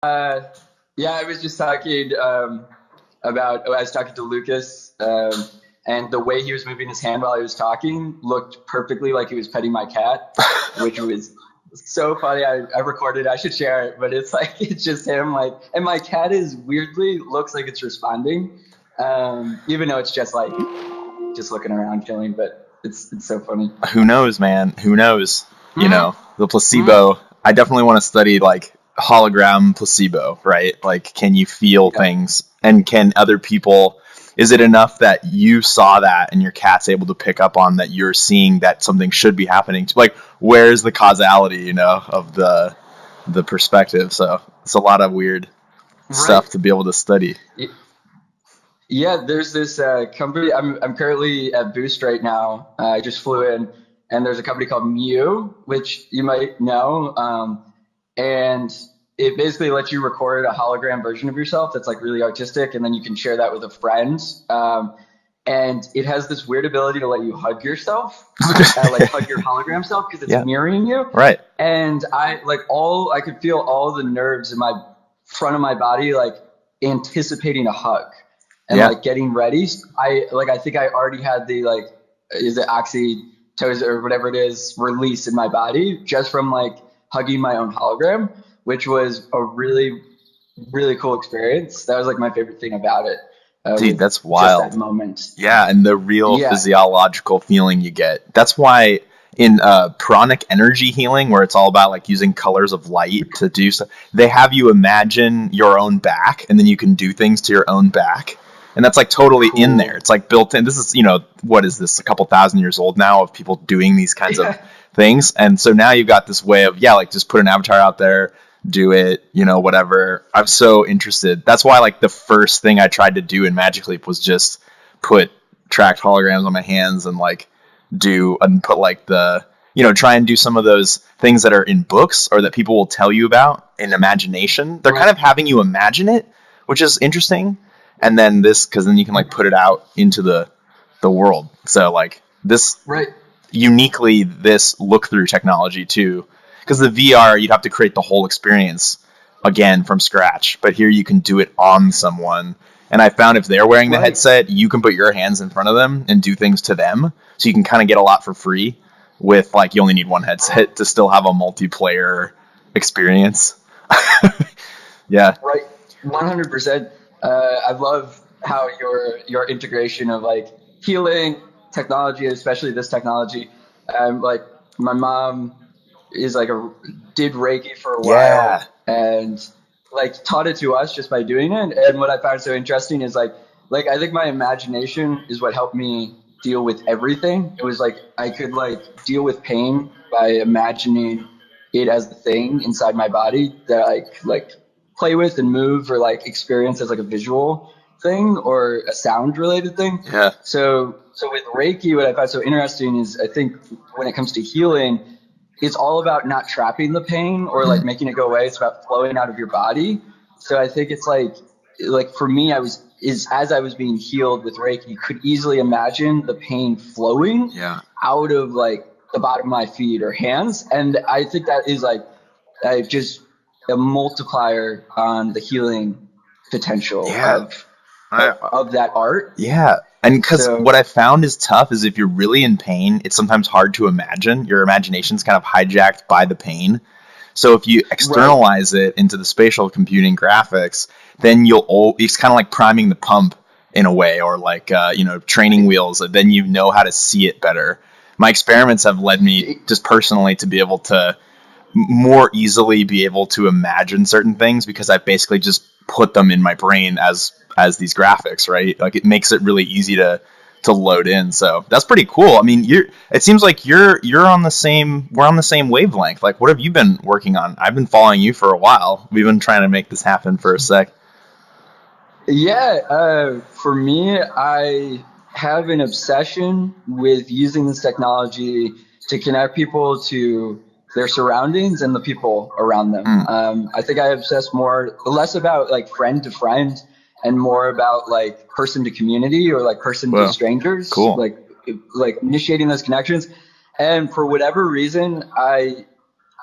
Uh, yeah, I was just talking I was talking to Lucas, and the way he was moving his hand while he was talking looked perfectly like he was petting my cat, which was so funny. I recorded, I should share it, but it's like, it's just him, like, and my cat is weirdly looks like it's responding, even though it's just like, just looking around chilling, but it's so funny. Who knows, man? Who knows? You Mm-hmm. know, the placebo. I definitely want to study like hologram placebo, right? Like, can you feel Yeah. things? And can other people, is it enough that you saw that and your cat's able to pick up on that you're seeing that something should be happening? Like, where's the causality, of the perspective? So it's a lot of weird Right. stuff to be able to study. Yeah, there's this company. I'm currently at Boost right now. I just flew in, and there's a company called Mew, which you might know, and it basically lets you record a hologram version of yourself that's like really artistic, and then you can share that with a friend. And it has this weird ability to let you hug yourself, like hug your hologram self because it's Yeah, mirroring you. right. And I could feel all the nerves in my front of my body like anticipating a hug and Yeah. like getting ready. I think I already had the like, is it oxytocin or whatever it is release in my body just from like hugging my own hologram, which was a really, really cool experience. That was like my favorite thing about it. Dude, Was that's just that wild. moment. Yeah, and the real Yeah. physiological feeling you get. That's why in pranic energy healing, where it's all about like using colors of light to do stuff, they have you imagine your own back, and then you can do things to your own back. And that's like totally in there. Cool. It's like built in. This is, what is this? A couple thousand years old now of people doing these kinds of Yeah. things. And so now you've got this way of, yeah, like just put an avatar out there, do it, whatever. I'm so interested. That's why like the first thing I tried to do in Magic Leap was just put tracked holograms on my hands and like do and put like try and do some of those things that are in books or that people will tell you about in imagination. They're kind Right. of having you imagine it, which is interesting. And then because then you can like put it out into the world. So like this Right. uniquely this look through technology too, because the VR you'd have to create the whole experience again from scratch, but here you can do it on someone. And I found if they're wearing the Right. headset, you can put your hands in front of them and do things to them, so you can kind of get a lot for free with like you only need one headset to still have a multiplayer experience. Yeah. Right. 100%. I love how your integration of like healing technology, especially this technology. Like my mom is like did Reiki for a Yeah. while and like taught it to us just by doing it. And what I found so interesting is like I think my imagination is what helped me deal with everything. It was like I could like deal with pain by imagining it as the thing inside my body that I could like play with and move or like experience as like a visual thing or a sound related thing. Yeah. So with Reiki, what I find so interesting is I think when it comes to healing, it's all about not trapping the pain or like making it go away. It's about flowing out of your body. So I think it's like for me, as I was being healed with Reiki, you could easily imagine the pain flowing Yeah. out of like the bottom of my feet or hands. And I think that is like just a multiplier on the healing potential Yeah. of that art. Yeah. And because So what I found is tough is if you're really in pain, it's sometimes hard to imagine. Your imagination's kind of hijacked by the pain. So if you right, externalize it into the spatial computing graphics, then it's kind of like priming the pump in a way, or like, training wheels. Then you know how to see it better. My experiments have led me just personally to be able to more easily be able to imagine certain things because I basically just put them in my brain as these graphics, right? Like it makes it really easy to load in. So that's pretty cool. I mean, it seems like we're on the same wavelength. Like what have you been working on? I've been following you for a while. We've been trying to make this happen for a sec. yeah, for me, I have an obsession with using this technology to connect people to their surroundings and the people around them. Mm, I think I obsess less about like friend to friend and more about like person to community or like person to well, strangers, cool. like initiating those connections. And for whatever reason,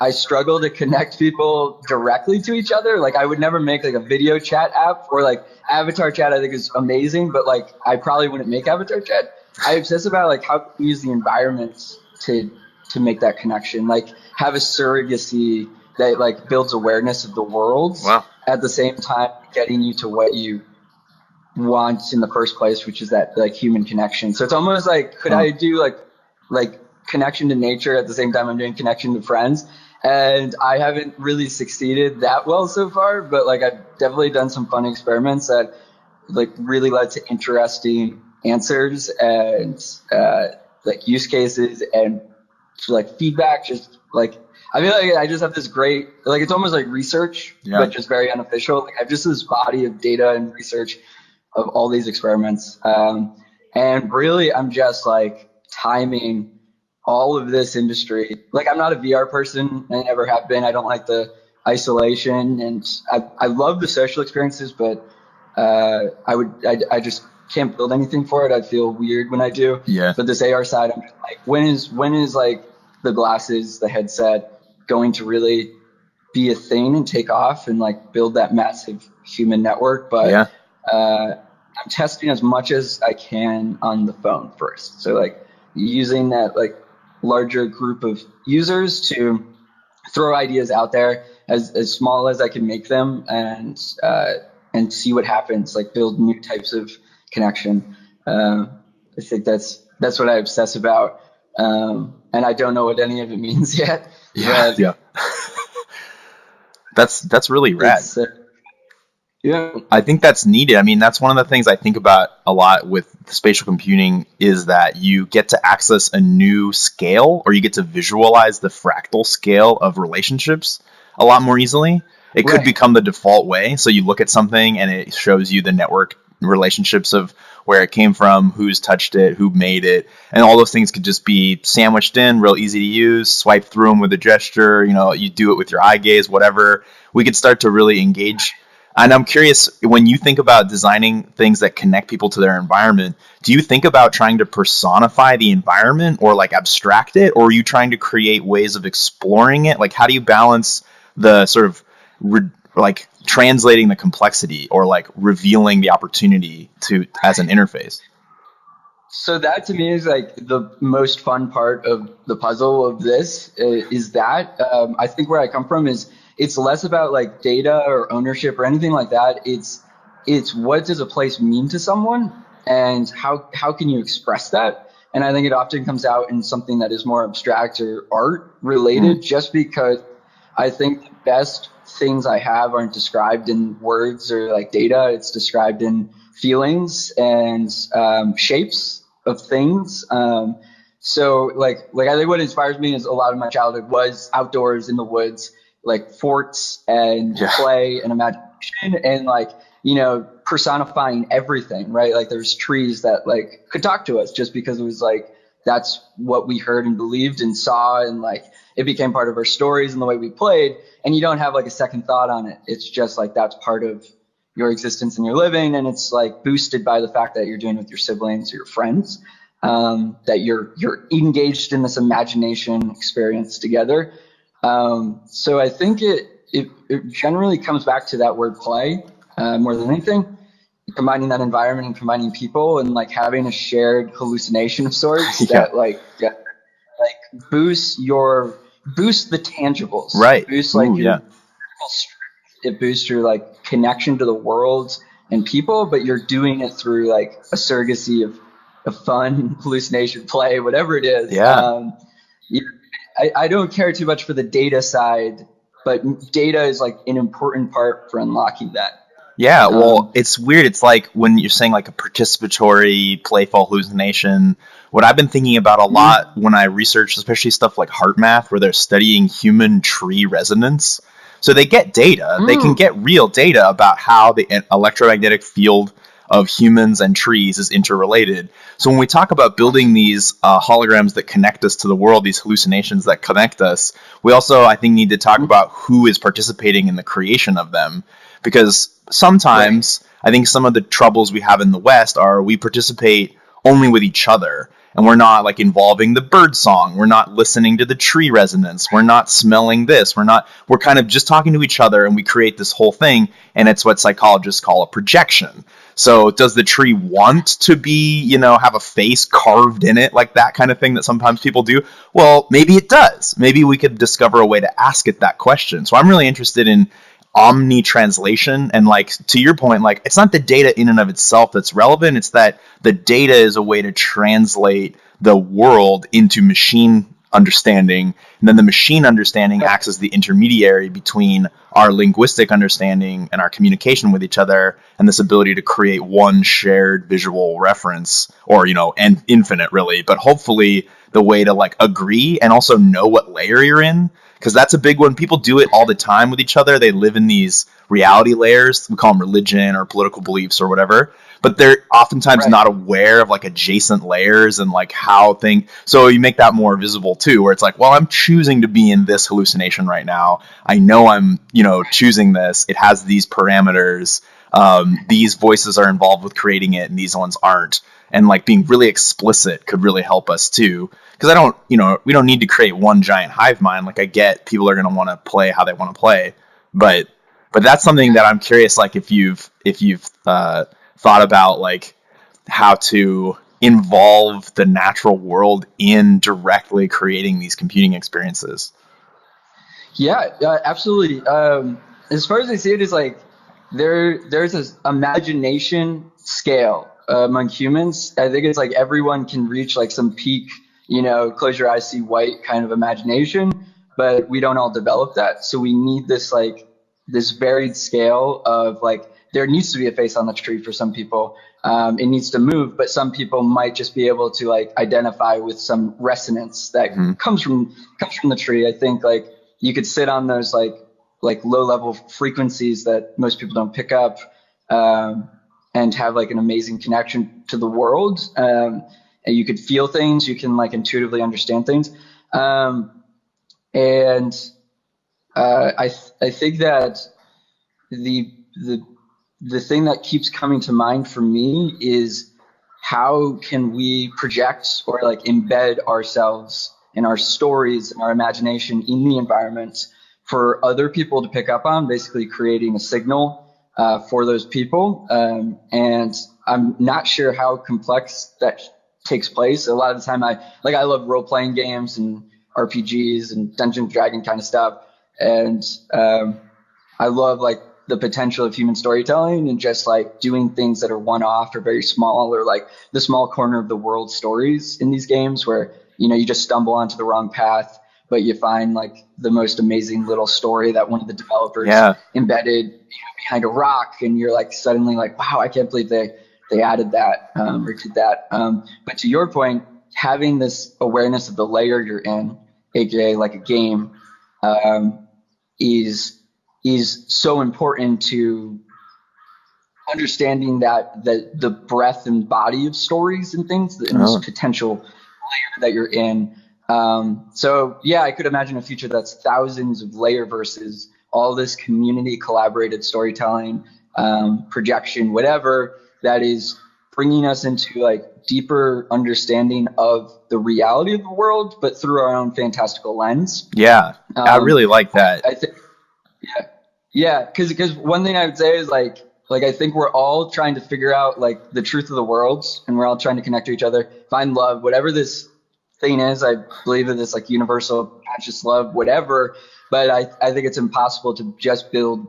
I struggle to connect people directly to each other. Like I would never make like a video chat app, or like avatar chat I think is amazing, but like I probably wouldn't make avatar chat. I obsess about like how to use the environment to make that connection. Like have a surrogacy that like builds awareness of the world. Wow. At the same time getting you to what you want in the first place, which is that like human connection. So it's almost like, could I do like connection to nature at the same time I'm doing connection to friends? And I haven't really succeeded that well so far, but like I've definitely done some fun experiments that like really led to interesting answers and like use cases and like feedback. Just like I feel like I just have this great, like it's almost like research, but just very unofficial. Like I have just this body of data and research of all these experiments. And really I'm just like timing all of this industry. Like I'm not a VR person. I never have been. I don't like the isolation, and I love the social experiences, but I just can't build anything for it. I feel weird when I do. Yeah. But this AR side, I'm just like, when is like the glasses, the headset going to really be a thing and take off and like build that massive human network? But I'm testing as much as I can on the phone first. So like using that like larger group of users to throw ideas out there as small as I can make them, and see what happens, like build new types of connection. I think that's what I obsess about. And I don't know what any of it means yet. Yeah. That's really rad. Yeah. I think that's needed. I mean, that's one of the things I think about a lot with spatial computing, is that you get to access a new scale, or you get to visualize the fractal scale of relationships a lot more easily. It could become the default way. So you look at something and it shows you the network relationships of where it came from, who's touched it, who made it, and all those things could just be sandwiched in, real easy to use, swipe through them with a gesture, you do it with your eye gaze, whatever. We could start to really engage. And I'm curious, when you think about designing things that connect people to their environment, do you think about trying to personify the environment or like abstract it, or are you trying to create ways of exploring it? Like, how do you balance the sort of like translating the complexity or like revealing the opportunity to as an interface? So that to me is like the most fun part of the puzzle of this, is that I think where I come from is it's less about like data or ownership or anything like that. It's what does a place mean to someone, and how can you express that? And I think it often comes out in something that is more abstract or art related, just because I think the best things I have aren't described in words or like data. It's described in feelings and shapes of things. So like I think what inspires me is a lot of my childhood was outdoors in the woods, like forts and play and imagination, and like, personifying everything, right? Like there's trees that like could talk to us just because it was like, that's what we heard and believed and saw, and like it became part of our stories and the way we played, and you don't have like a second thought on it. It's just like that's part of your existence and your living, and it's like boosted by the fact that you're doing it with your siblings or your friends, that you're engaged in this imagination experience together. So I think it generally comes back to that word play, more than anything, combining that environment and combining people and like having a shared hallucination of sorts that like boosts the tangibles, right? Boosts like it boosts your like connection to the world and people, but you're doing it through like a surrogacy of fun hallucination play, whatever it is. I don't care too much for the data side, but data is like an important part for unlocking that. Yeah, well, it's weird. It's like when you're saying like a participatory, playful hallucination. What I've been thinking about a lot when I research, especially stuff like heart math, where they're studying human tree resonance. So they get data. They can get real data about how the electromagnetic field of humans and trees is interrelated. So when we talk about building these holograms that connect us to the world, these hallucinations that connect us, we also, I think, need to talk about who is participating in the creation of them. Because sometimes I think some of the troubles we have in the West are we participate only with each other. and we're not like involving the bird song. We're not listening to the tree resonance. We're not smelling this. We're kind of just talking to each other, and we create this whole thing. And it's what psychologists call a projection. So does the tree want to be, have a face carved in it, like that kind of thing that sometimes people do? Well, maybe it does. Maybe we could discover a way to ask it that question. So I'm really interested in Omni Translation, and like to your point, like it's not the data in and of itself that's relevant, it's that the data is a way to translate the world into machine understanding, and then the machine understanding acts as the intermediary between our linguistic understanding and our communication with each other, and this ability to create one shared visual reference, or and infinite really, but hopefully the way to like agree and also know what layer you're in. Because that's a big one. People do it all the time with each other. They live in these reality layers. We call them religion or political beliefs or whatever. But they're oftentimes not aware of like adjacent layers and like how things. So you make that more visible too, where it's like, well, I'm choosing to be in this hallucination right now. I know I'm, choosing this. It has these parameters. These voices are involved with creating it, and these ones aren't. And like being really explicit could really help us too. Because we don't need to create one giant hive mind. Like I get people are going to want to play how they want to play, but that's something that I'm curious, like if you've thought about like how to involve the natural world in directly creating these computing experiences. Yeah, absolutely. As far as I see it, is like there's this imagination scale among humans. I think it's like everyone can reach like some peak, close your eyes, see white kind of imagination, but we don't all develop that. So we need this varied scale of like, there needs to be a face on the tree for some people. It needs to move, but some people might just be able to like identify with some resonance that comes from the tree. I think like you could sit on those like low level frequencies that most people don't pick up, and have like an amazing connection to the world. And you could feel things, you can like intuitively understand things. I think that the thing that keeps coming to mind for me is how can we project or like embed ourselves and our stories and our imagination in the environment for other people to pick up on, basically creating a signal for those people. And I'm not sure how complex that takes place. A lot of the time I love role-playing games and RPGs and Dungeons & Dragons kind of stuff. And I love like the potential of human storytelling and just like doing things that are one-off or very small, or like the small corner of the world stories in these games where, you just stumble onto the wrong path, but you find like the most amazing little story that one of the developers embedded behind a rock, and you're like suddenly like, wow, I can't believe they added that or did that. But to your point, having this awareness of the layer you're in, aka like a game, is so important to understanding that the breadth and body of stories and things in this potential layer that you're in. So yeah, I could imagine a future that's thousands of layer verses, all this community collaborated storytelling, projection, whatever, that is bringing us into like deeper understanding of the reality of the world, but through our own fantastical lens. Yeah, I really like that. I think, yeah, because one thing I would say is like I think we're all trying to figure out like the truth of the world, and we're all trying to connect to each other, find love, whatever this thing is. I believe in this like universal conscious love, whatever. But I think it's impossible to just build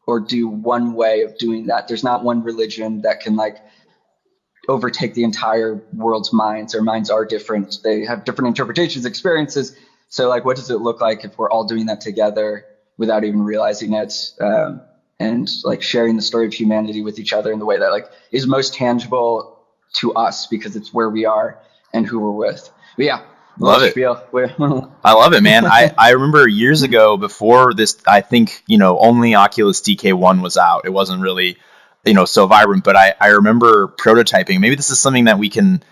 or do one way of doing that. There's not one religion that can like overtake the entire world's minds. Their minds are different. They have different interpretations, experiences. So like, what does it look like if we're all doing that together without even realizing it? And like sharing the story of humanity with each other in the way that like is most tangible to us because it's where we are and who we're with. But yeah. Love it. I love it, man. I remember years ago before this, I think, only Oculus DK1 was out. It wasn't really, so vibrant, but I remember prototyping. Maybe this is something that we can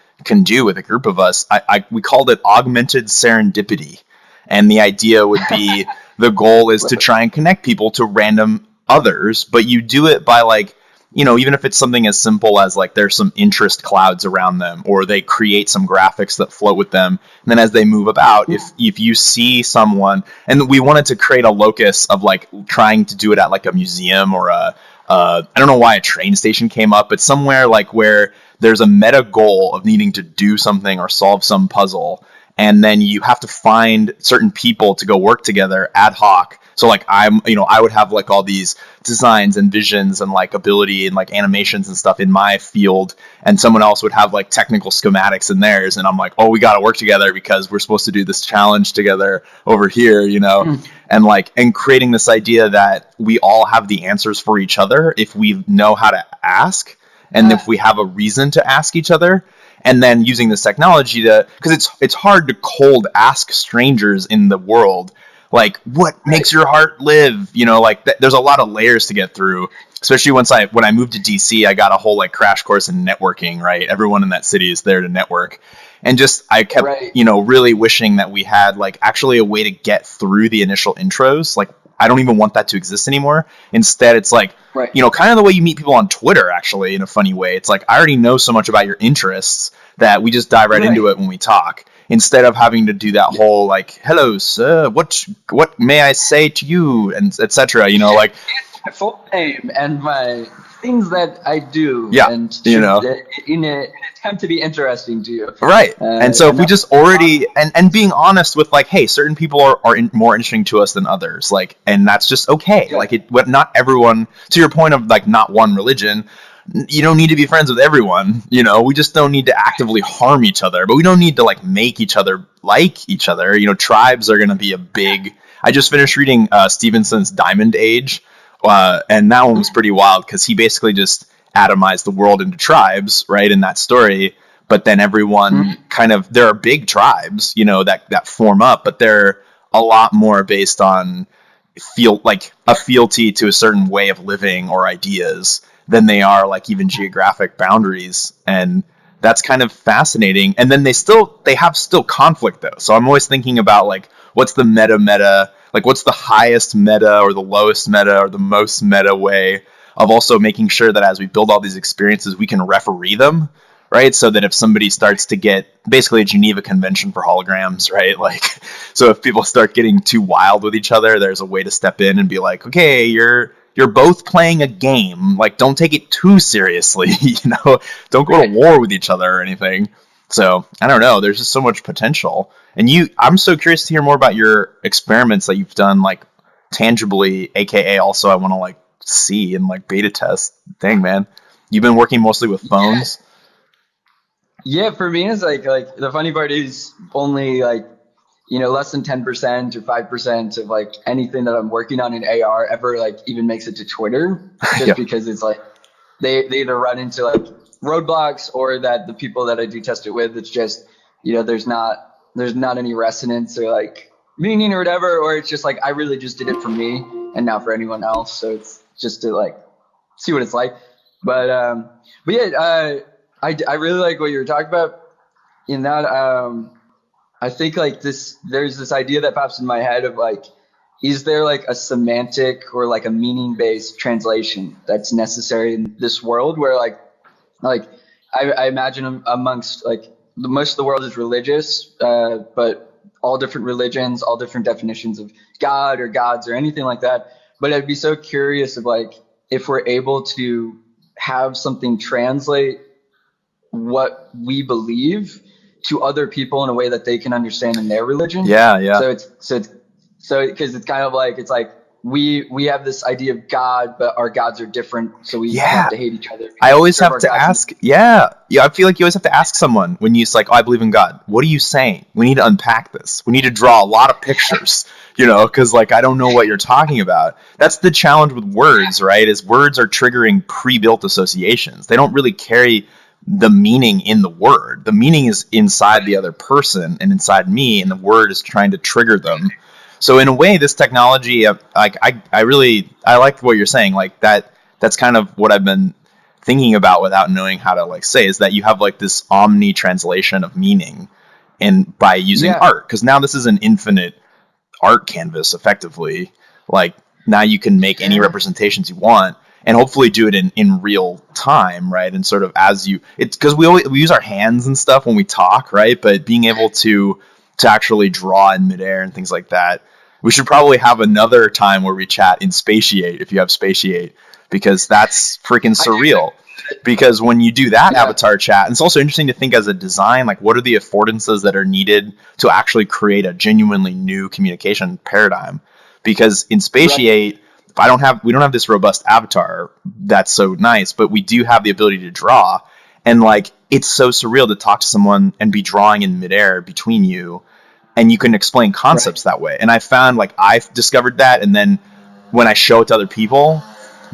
do with a group of us. We called it Augmented Serendipity. And the idea would be the goal is to try and connect people to random others, but you do it by like even if it's something as simple as like there's some interest clouds around them, or they create some graphics that float with them. And then as they move about, if you see someone, and we wanted to create a locus of like trying to do it at like a museum or I don't know why a train station came up, but somewhere like where there's a meta goal of needing to do something or solve some puzzle. And then you have to find certain people to go work together ad hoc. So like I would have like all these designs and visions and like ability and like animations and stuff in my field, and someone else would have like technical schematics in theirs. And I'm like, oh, we got to work together because we're supposed to do this challenge together over here, and creating this idea that we all have the answers for each other if we know how to ask, and if we have a reason to ask each other. And then using this technology because it's hard to cold ask strangers in the world, like, what makes your heart live? There's a lot of layers to get through, especially when I moved to DC, I got a whole like crash course in networking, right? Everyone in that city is there to network. And just, I kept, really wishing that we had like actually a way to get through the initial intros. Like, I don't even want that to exist anymore. Instead, it's like, kind of the way you meet people on Twitter, actually, in a funny way. It's like, I already know so much about your interests that we just dive right into it when we talk, instead of having to do that whole like, hello, sir, what may I say to you, and etc. My full name and my things that I do, and in an attempt to be interesting to you, right? And so if we just already and being honest with like, hey, certain people are more interesting to us than others, like, and that's just okay. But not everyone. To your point of like not one religion. You don't need to be friends with everyone, we just don't need to actively harm each other, but we don't need to like make each other like each other. Tribes are going to be a big, I just finished reading Stevenson's Diamond Age, and that one was pretty wild because he basically just atomized the world into tribes, right, in that story. But then everyone kind of, there are big tribes, that form up, but they're a lot more based on a fealty to a certain way of living or ideas than they are like even geographic boundaries. And that's kind of fascinating. And then they have conflict though. So I'm always thinking about like, what's the meta, like what's the highest meta or the lowest meta or the most meta way of also making sure that as we build all these experiences, we can referee them, right? So that if somebody starts to get basically a Geneva Convention for holograms, right? Like, so if people start getting too wild with each other, there's a way to step in and be like, okay, you're both playing a game. Like, don't take it too seriously, don't go to war with each other or anything. So I don't know. There's just so much potential. And I'm so curious to hear more about your experiments that you've done, like tangibly, AKA also I want to like see and like beta test. Dang, man. You've been working mostly with phones. Yeah, for me, it's like the funny part is only like, less than 10% or 5% of like anything that I'm working on in AR ever like even makes it to Twitter, just because it's like they either run into like roadblocks or that the people that I do test it with, it's just, there's not any resonance or like meaning or whatever, or it's just like, I really just did it for me and not for anyone else. So it's just to like see what it's like. But yeah, I really like what you were talking about in that. I think like there's this idea that pops in my head of like, is there like a semantic or like a meaning based translation that's necessary in this world where like I imagine amongst like most of the world is religious, but all different religions, all different definitions of God or gods or anything like that. But I'd be so curious of like, if we're able to have something translate what we believe to other people in a way that they can understand in their religion. Yeah. So because it's kind of like, it's like we have this idea of God, but our gods are different, so we have to hate each other. I always have to ask. I feel like you always have to ask someone when you're like, oh, I believe in God. What are you saying? We need to unpack this. We need to draw a lot of pictures, because like I don't know what you're talking about. That's the challenge with words, right? Is words are triggering pre-built associations. They don't really carry the meaning in the word. The meaning is inside the other person and inside me, and the word is trying to trigger them. So in a way, this technology, like I like what you're saying. Like that's kind of what I've been thinking about without knowing how to like say, is that you have like this Omni Translation of meaning, and by using art, because now this is an infinite art canvas effectively. Like now you can make any representations you want. and hopefully do it in real time, right? And sort of as you, it's because we use our hands and stuff when we talk, right? But being able to actually draw in midair and things like that. We should probably have another time where we chat in Spatiate if you have Spatiate, because that's freaking surreal. Because when you do that avatar chat, and it's also interesting to think as a design, like what are the affordances that are needed to actually create a genuinely new communication paradigm? Because in Spatiate, we don't have this robust avatar that's so nice, but we do have the ability to draw, and like it's so surreal to talk to someone and be drawing in midair between you, and you can explain concepts that way. And I found like I've discovered that, and then when I show it to other people,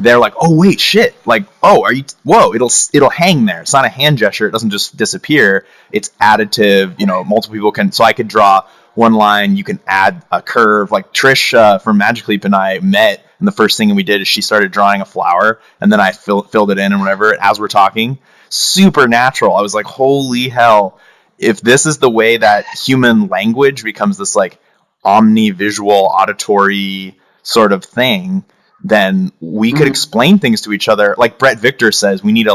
they're like, oh wait, shit, like, oh, are you, whoa, it'll hang there. It's not a hand gesture, it doesn't just disappear, it's additive, multiple people can, so I could draw one line, you can add a curve. Like Trish from Magic Leap and I met, and the first thing we did is she started drawing a flower, and then I filled it in and whatever as we're talking. Super natural. I was like, holy hell, if this is the way that human language becomes this like omni-visual auditory sort of thing, then we could explain things to each other. Like Brett Victor says, we need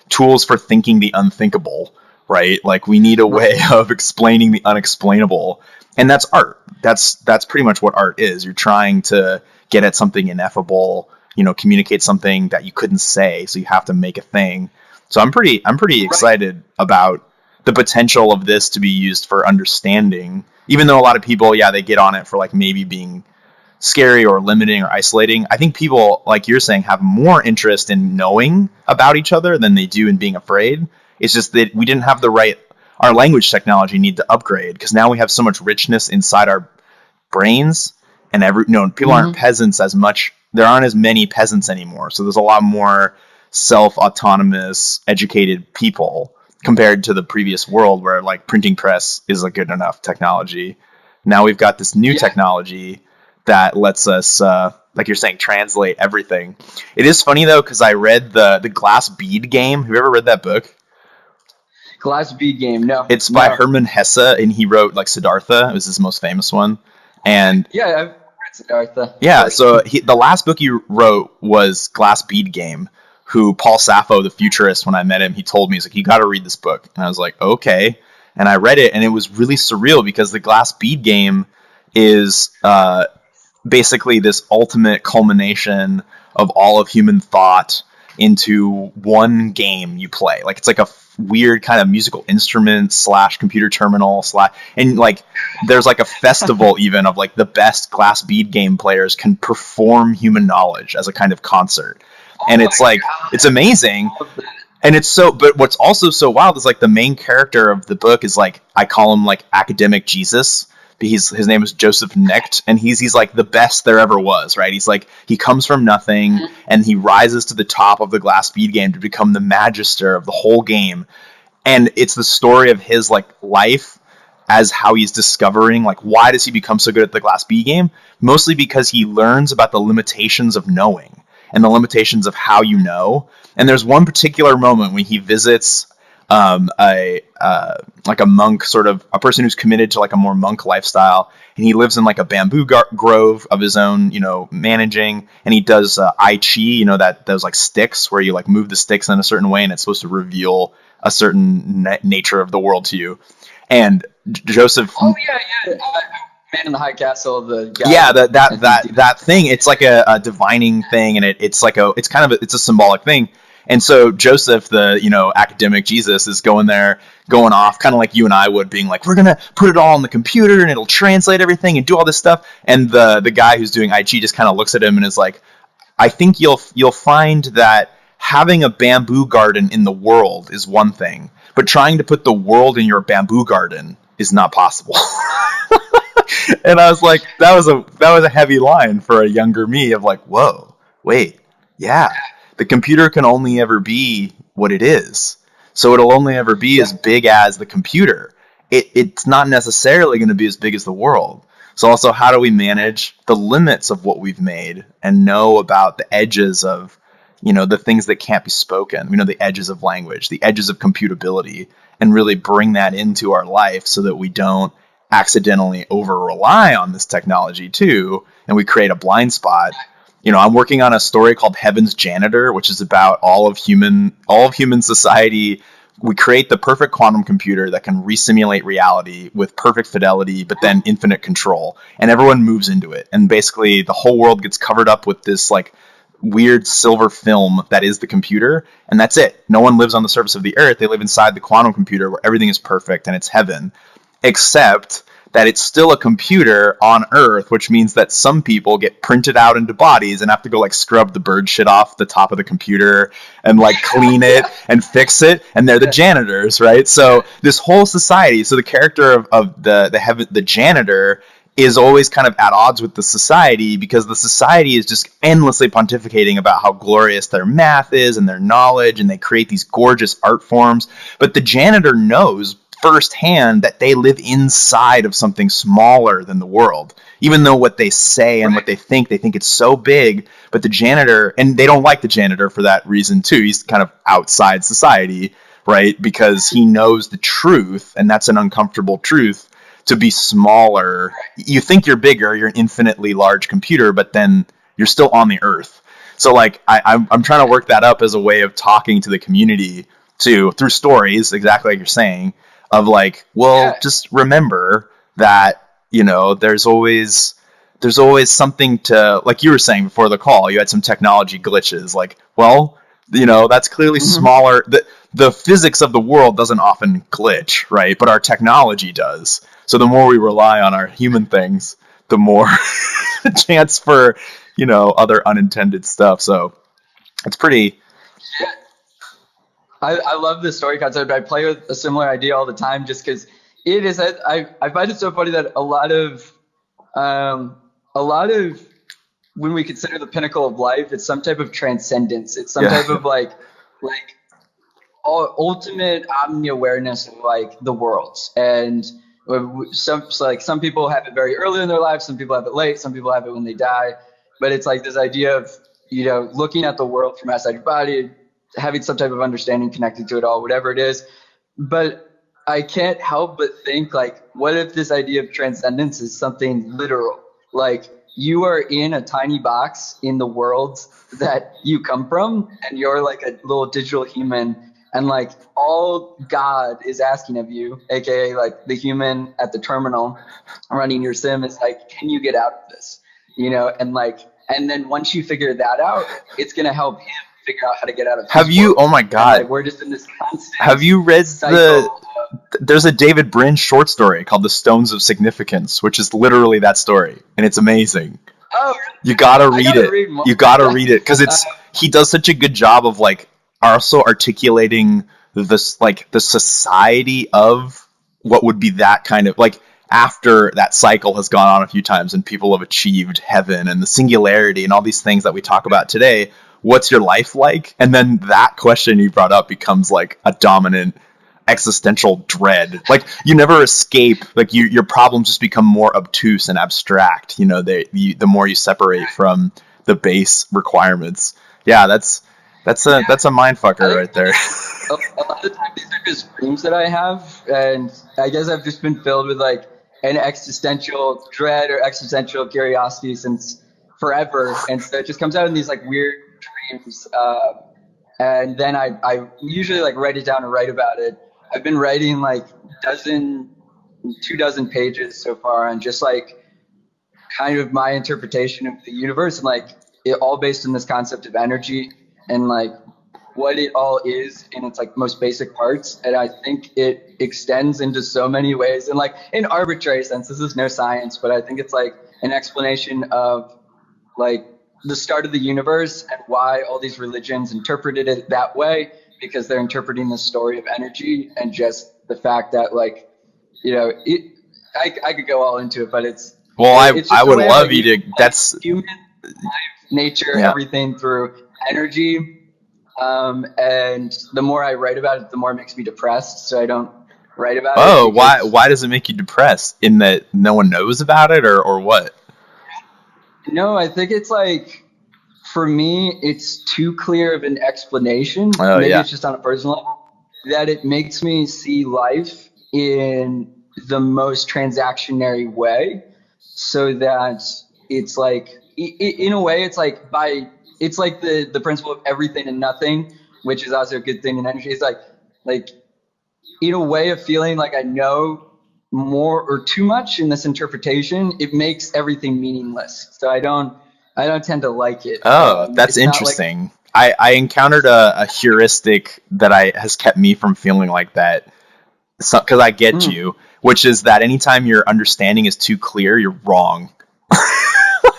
tools for thinking the unthinkable, right? Like we need a way of explaining the unexplainable. And that's art. That's pretty much what art is. You're trying to get at something ineffable, communicate something that you couldn't say, so you have to make a thing. So I'm pretty excited about the potential of this to be used for understanding, even though a lot of people, they get on it for like maybe being scary or limiting or isolating. I think people, like you're saying, have more interest in knowing about each other than they do in being afraid. It's just that we didn't have our language technology need to upgrade, because now we have so much richness inside our brains, and people aren't peasants as much. There aren't as many peasants anymore. So there's a lot more self-autonomous, educated people compared to the previous world where like printing press is a good enough technology. Now we've got this new technology that lets us, like you're saying, translate everything. It is funny though, because I read the Glass Bead game. Have you ever read that book? Glass Bead game? No. It's by Hermann Hesse, and he wrote like Siddhartha. It was his most famous one. And I've read Siddhartha. Yeah, so the last book he wrote was Glass Bead Game. Who Paul Sappho, the futurist, when I met him, he told me, he's like, you got to read this book. And I was like, okay. And I read it, and it was really surreal, because the Glass Bead Game is basically this ultimate culmination of all of human thought into one game you play. Like it's like a weird kind of musical instrument / computer terminal / and like there's like a festival even of like the best Glass Bead game players can perform human knowledge as a kind of concert. And it's like, it's amazing. And it's so, but what's also so wild is like the main character of the book is like, I call him like academic Jesus. His name is Joseph Knecht, and he's like the best there ever was, right? He's like, he comes from nothing, and he rises to the top of the Glass Bead game to become the magister of the whole game. And it's the story of his like life as how he's discovering, like, why does he become so good at the Glass Bead game? Mostly because he learns about the limitations of knowing and the limitations of how you know. And there's one particular moment when he visits like a monk, sort of a person who's committed to like a more monk lifestyle, and he lives in like a bamboo grove of his own, managing, and he does I Chi, those like sticks where you like move the sticks in a certain way, and it's supposed to reveal a certain nature of the world to you. And Joseph, Man in the High Castle, the guy. Yeah, that thing. It's like a divining thing, and it's a symbolic thing. And so Joseph, the academic Jesus, is going off, kind of like you and I would, being like, we're gonna put it all on the computer, and it'll translate everything and do all this stuff. And the guy who's doing I Chi just kind of looks at him and is like, I think you'll find that having a bamboo garden in the world is one thing, but trying to put the world in your bamboo garden is not possible. And I was like, that was a heavy line for a younger me, of like, whoa, wait, yeah, the computer can only ever be what it is. So it'll only ever be as big as the computer. It's not necessarily going to be as big as the world. So also, how do we manage the limits of what we've made and know about the edges of, the things that can't be spoken? We know the edges of language, the edges of computability, and really bring that into our life so that we don't accidentally over rely on this technology too, and we create a blind spot. I'm working on a story called Heaven's Janitor, which is about all of human society. We create the perfect quantum computer that can resimulate reality with perfect fidelity, but then infinite control. And everyone moves into it. And basically the whole world gets covered up with this like weird silver film that is the computer. And that's it. No one lives on the surface of the earth. They live inside the quantum computer where everything is perfect and it's heaven. Except that it's still a computer on Earth, which means that some people get printed out into bodies and have to go like scrub the bird shit off the top of the computer and like clean it and fix it, and they're the janitors, right? So this whole society, so the character of the janitor is always kind of at odds with the society, because the society is just endlessly pontificating about how glorious their math is and their knowledge, and they create these gorgeous art forms. But the janitor knows firsthand that they live inside of something smaller than the world, even though what they say and what they think it's so big. But the janitor, and they don't like the janitor for that reason too. He's kind of outside society, right? Because he knows the truth, and that's an uncomfortable truth, to be smaller. You think you're bigger, you're an infinitely large computer, but then you're still on the earth. So like I'm trying to work that up as a way of talking to the community too, through stories, exactly like you're saying, of like, well, just remember that, there's always something to, like you were saying before the call, you had some technology glitches. Like, well, that's clearly smaller. The physics of the world doesn't often glitch, right? But our technology does. So the more we rely on our human things, the more chance for, other unintended stuff. So it's pretty... I love this story concept. I play with a similar idea all the time, just because it is. I find it so funny that a lot of when we consider the pinnacle of life, it's some type of transcendence. It's some type of like ultimate omni awareness of like the world. And some people have it very early in their life. Some people have it late. Some people have it when they die. But it's like this idea of looking at the world from outside your body, having some type of understanding connected to it all, whatever it is. But I can't help but think, like, what if this idea of transcendence is something literal? Like, you are in a tiny box in the world that you come from, and you're like a little digital human, and like all God is asking of you, aka like the human at the terminal running your sim, is like, can you get out of this? And then once you figure that out, it's gonna help him figure out how to get out of his world. Oh my God. And, like, we're just in this constant have you read there's a David Brin short story called The Stones of Significance, which is literally that story, and it's amazing. Oh, you gotta read it. You gotta read it, because he does such a good job of like also articulating this, like, the society of what would be that kind of like, after that cycle has gone on a few times and people have achieved heaven and the singularity and all these things that we talk about today. What's your life like? And then that question you brought up becomes like a dominant existential dread. Like, you never escape. Like, your problems just become more obtuse and abstract. The more you separate from the base requirements. Yeah, that's a mind fucker right there. A lot of the time, these are just dreams that I have, and I guess I've just been filled with like an existential dread or existential curiosity since forever, and so it just comes out in these like weird dreams. And then I usually like write it down and write about it. I've been writing like 24 pages so far, and just like kind of my interpretation of the universe, and like it all based on this concept of energy and like what it all is in its like most basic parts. And I think it extends into so many ways, and like in arbitrary sense, this is no science, but I think it's like an explanation of like the start of the universe and why all these religions interpreted it that way, because they're interpreting the story of energy, and just the fact that like, I could go all into it, but it's I would love you to. That's human life, nature, everything through energy. And the more I write about it, the more it makes me depressed. So I don't write about it. Oh, why does it make you depressed? In that no one knows about it, or what? No, I think it's like, for me, it's too clear of an explanation. Maybe it's just on a personal level, that it makes me see life in the most transactionary way, so that it's like in a way, it's like it's like the principle of everything and nothing, which is also a good thing in energy. It's like in a way of feeling like I know more or too much in this interpretation, it makes everything meaningless. So I don't tend to like it. Oh, that's interesting. I encountered a heuristic that has kept me from feeling like that. Because I get you, which is that anytime your understanding is too clear, you're wrong.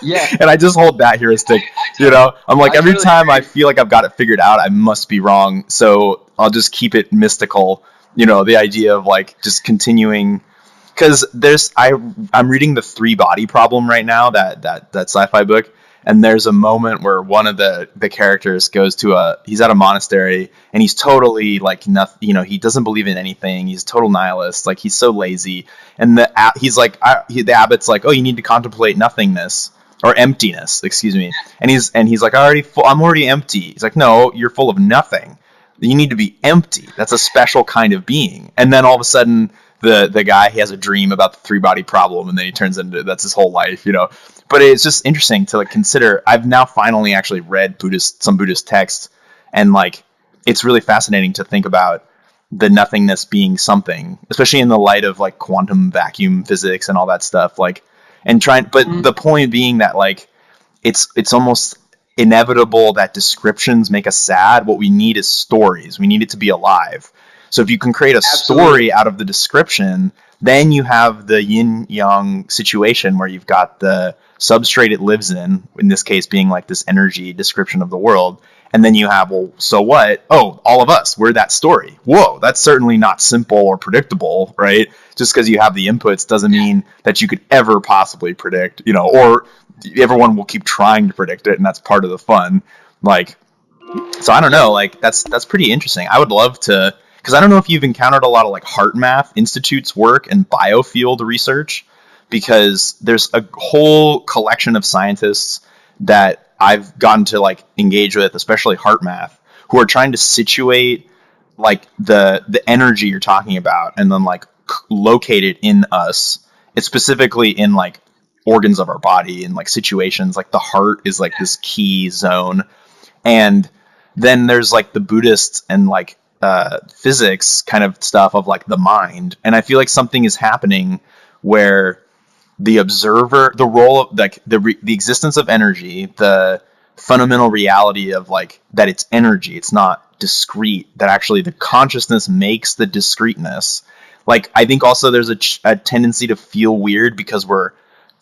Yeah. And I just hold that heuristic, I'm like, every time I feel like I've got it figured out, I must be wrong. So I'll just keep it mystical, the idea of like just continuing. Because I'm reading the 3-body problem right now, that sci-fi book. And there's a moment where one of the characters goes he's at a monastery and he's totally like nothing, he doesn't believe in anything. He's a total nihilist. Like he's so lazy. And the abbot's like, oh, you need to contemplate nothingness or emptiness, excuse me. And he's like, I'm already empty. He's like, no, you're full of nothing. You need to be empty. That's a special kind of being. And then all of a sudden the guy, he has a dream about the 3-body problem, and then he turns into, that's his whole life, But it's just interesting to like consider. I've now finally actually read some Buddhist texts, and like it's really fascinating to think about the nothingness being something, especially in the light of like quantum vacuum physics and all that stuff. Like, but the point being that like it's almost inevitable that descriptions make us sad. What we need is stories. We need it to be alive. So if you can create a story out of the description, then you have the yin-yang situation where you've got the substrate it lives in this case being like this energy description of the world. And then you have, well, so what? Oh, all of us, we're that story. Whoa, that's certainly not simple or predictable, right? Just because you have the inputs doesn't mean that you could ever possibly predict, or everyone will keep trying to predict it, and that's part of the fun. Like, so I don't know, like that's pretty interesting. I would love to, because I don't know if you've encountered a lot of like Heart Math Institute's work and biofield research, because there's a whole collection of scientists that I've gotten to like engage with, especially Heart Math, who are trying to situate like the energy you're talking about and then like locate it in us. It's specifically in like organs of our body and like situations. Like the heart is like this key zone. And then there's like the Buddhists and like physics kind of stuff of like the mind. And I feel like something is happening where the observer, the role of like the existence of energy, the fundamental reality of like that it's energy, it's not discrete, that actually the consciousness makes the discreteness. Like I think also there's a tendency to feel weird because we're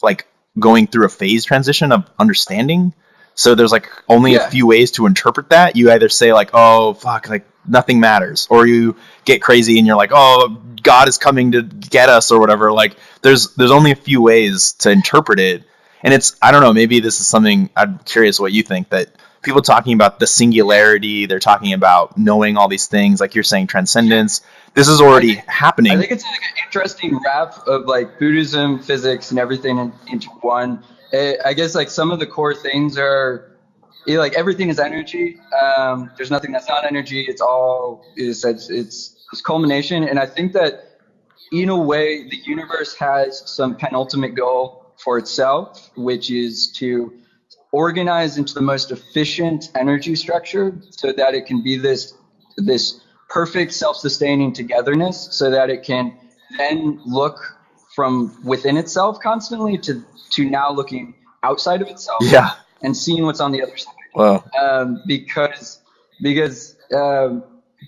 like going through a phase transition of understanding. So there's like only a few ways to interpret that. You either say like, oh fuck, like nothing matters, or you get crazy and you're like, oh, God is coming to get us or whatever. Like there's only a few ways to interpret it. And it's, I don't know, maybe this is something, I'm curious what you think, that people talking about the singularity, they're talking about knowing all these things, like you're saying transcendence. This is already happening. I think it's like an interesting wrap of like Buddhism, physics, and everything into one. I guess like some of the core things are like everything is energy. There's nothing that's not energy. It's all it's culmination. And I think that in a way the universe has some penultimate goal for itself, which is to organize into the most efficient energy structure so that it can be this perfect self-sustaining togetherness, so that it can then look from within itself constantly to now looking outside of itself and seeing what's on the other side. Wow.